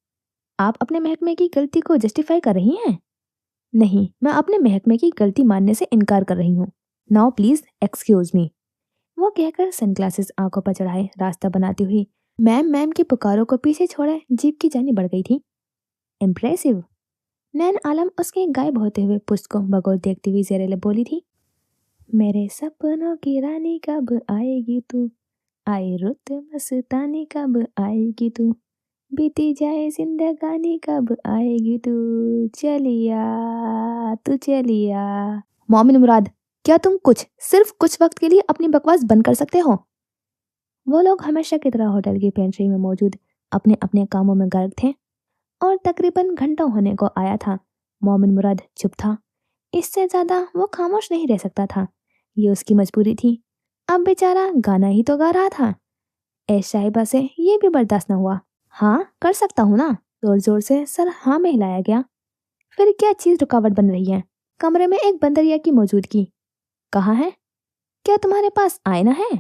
आप अपने महकमे की गलती को जस्टिफाई कर रही हैं? नहीं, मैं अपने महकमे की गलती मानने से इनकार कर रही हूँ। Now please excuse me. वो कहकर सनग्लासेस आंखों पर चढ़ाए रास्ता बनाती हुई मैम मैम की पुकारों को पीछे छोड़े जीप की जानी बढ़ गई थी। इम्प्रेसिव। नैन आलम उसके गायब होते हुए पुष्प को बगौर देखती हुई ज़ेरेले बोली थी। मेरे सपनों की रानी कब आएगी तू, आए रुत मस्तानी कब आएगी तू, बीती जाए जिंदगानी कब आएगी तू, चलिया तू चलिया। मोमिन मुराद, क्या तुम सिर्फ कुछ वक्त के लिए अपनी बकवास बंद कर सकते हो? वो लोग हमेशा की तरह होटल की पेंट्री में मौजूद अपने अपने कामों में गर्क थे और तकरीबन घंटा होने को आया था। मोमिन मुराद चुप था। इससे ज्यादा वो खामोश नहीं रह सकता था। ये उसकी मजबूरी थी। अब बेचारा गाना ही तो गा रहा था। ऐश साहिबा से ये भी बर्दाश्त न हुआ। हाँ कर सकता हूँ ना। जोर जोर से सर हाँ में हिलाया गया। फिर क्या चीज रुकावट बन रही है? कमरे में एक बंदरिया की मौजूदगी। कहाँ है? क्या तुम्हारे पास आईना है?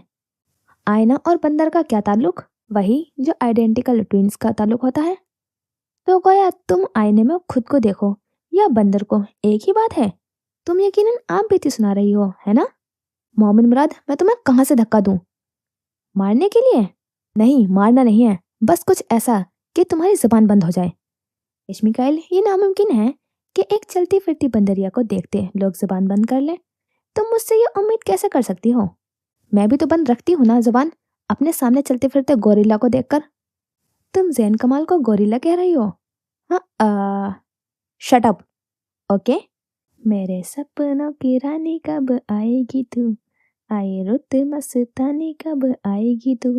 आईना और बंदर का क्या ताल्लुक? वही जो आइडेंटिकल ट्विंस का ताल्लुक होता है। तो गोया तुम आईने में खुद को देखो या बंदर को, एक ही बात है। तुम यकीनन आप बीती सुना रही हो, है ना? मोमिन मुराद, मैं तुम्हें कहाँ से धक्का दूं? मारने के लिए? नहीं, मारना नहीं है, बस कुछ ऐसा कि तुम्हारी जुबान बंद हो जाए। मिकाइल, ये नामुमकिन है कि एक चलती फिरती बंदरिया को देखते लोग जुबान बंद कर लें। तुम मुझसे ये उम्मीद कैसे कर सकती हो? मैं भी तो बंद रखती हूँ ना जुबान, अपने सामने चलते फिरते गोरिल्ला को देखकर। तुम जैन कमाल को गोरिल्ला कह रही हो? हाँ, शट अप। ओके। मेरे सपनों की रानी कब आएगी तू, आए रुत मस्तानी कब आएगी तू।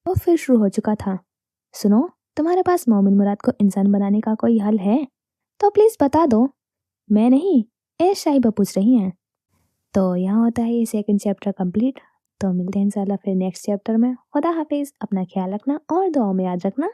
वो फिर शुरू हो चुका था। सुनो, तुम्हारे पास मोमिन मुराद को इंसान बनाने का कोई हल है तो प्लीज बता दो। मैं नहीं, ऐश साहिबा पूछ रही हैं। तो यहाँ होता है ये सेकंड चैप्टर कंप्लीट। तो मिलते हैं इंशाल्लाह फिर नेक्स्ट चैप्टर में। खुदा हाफिज, अपना ख्याल रखना और दुआओं में याद रखना।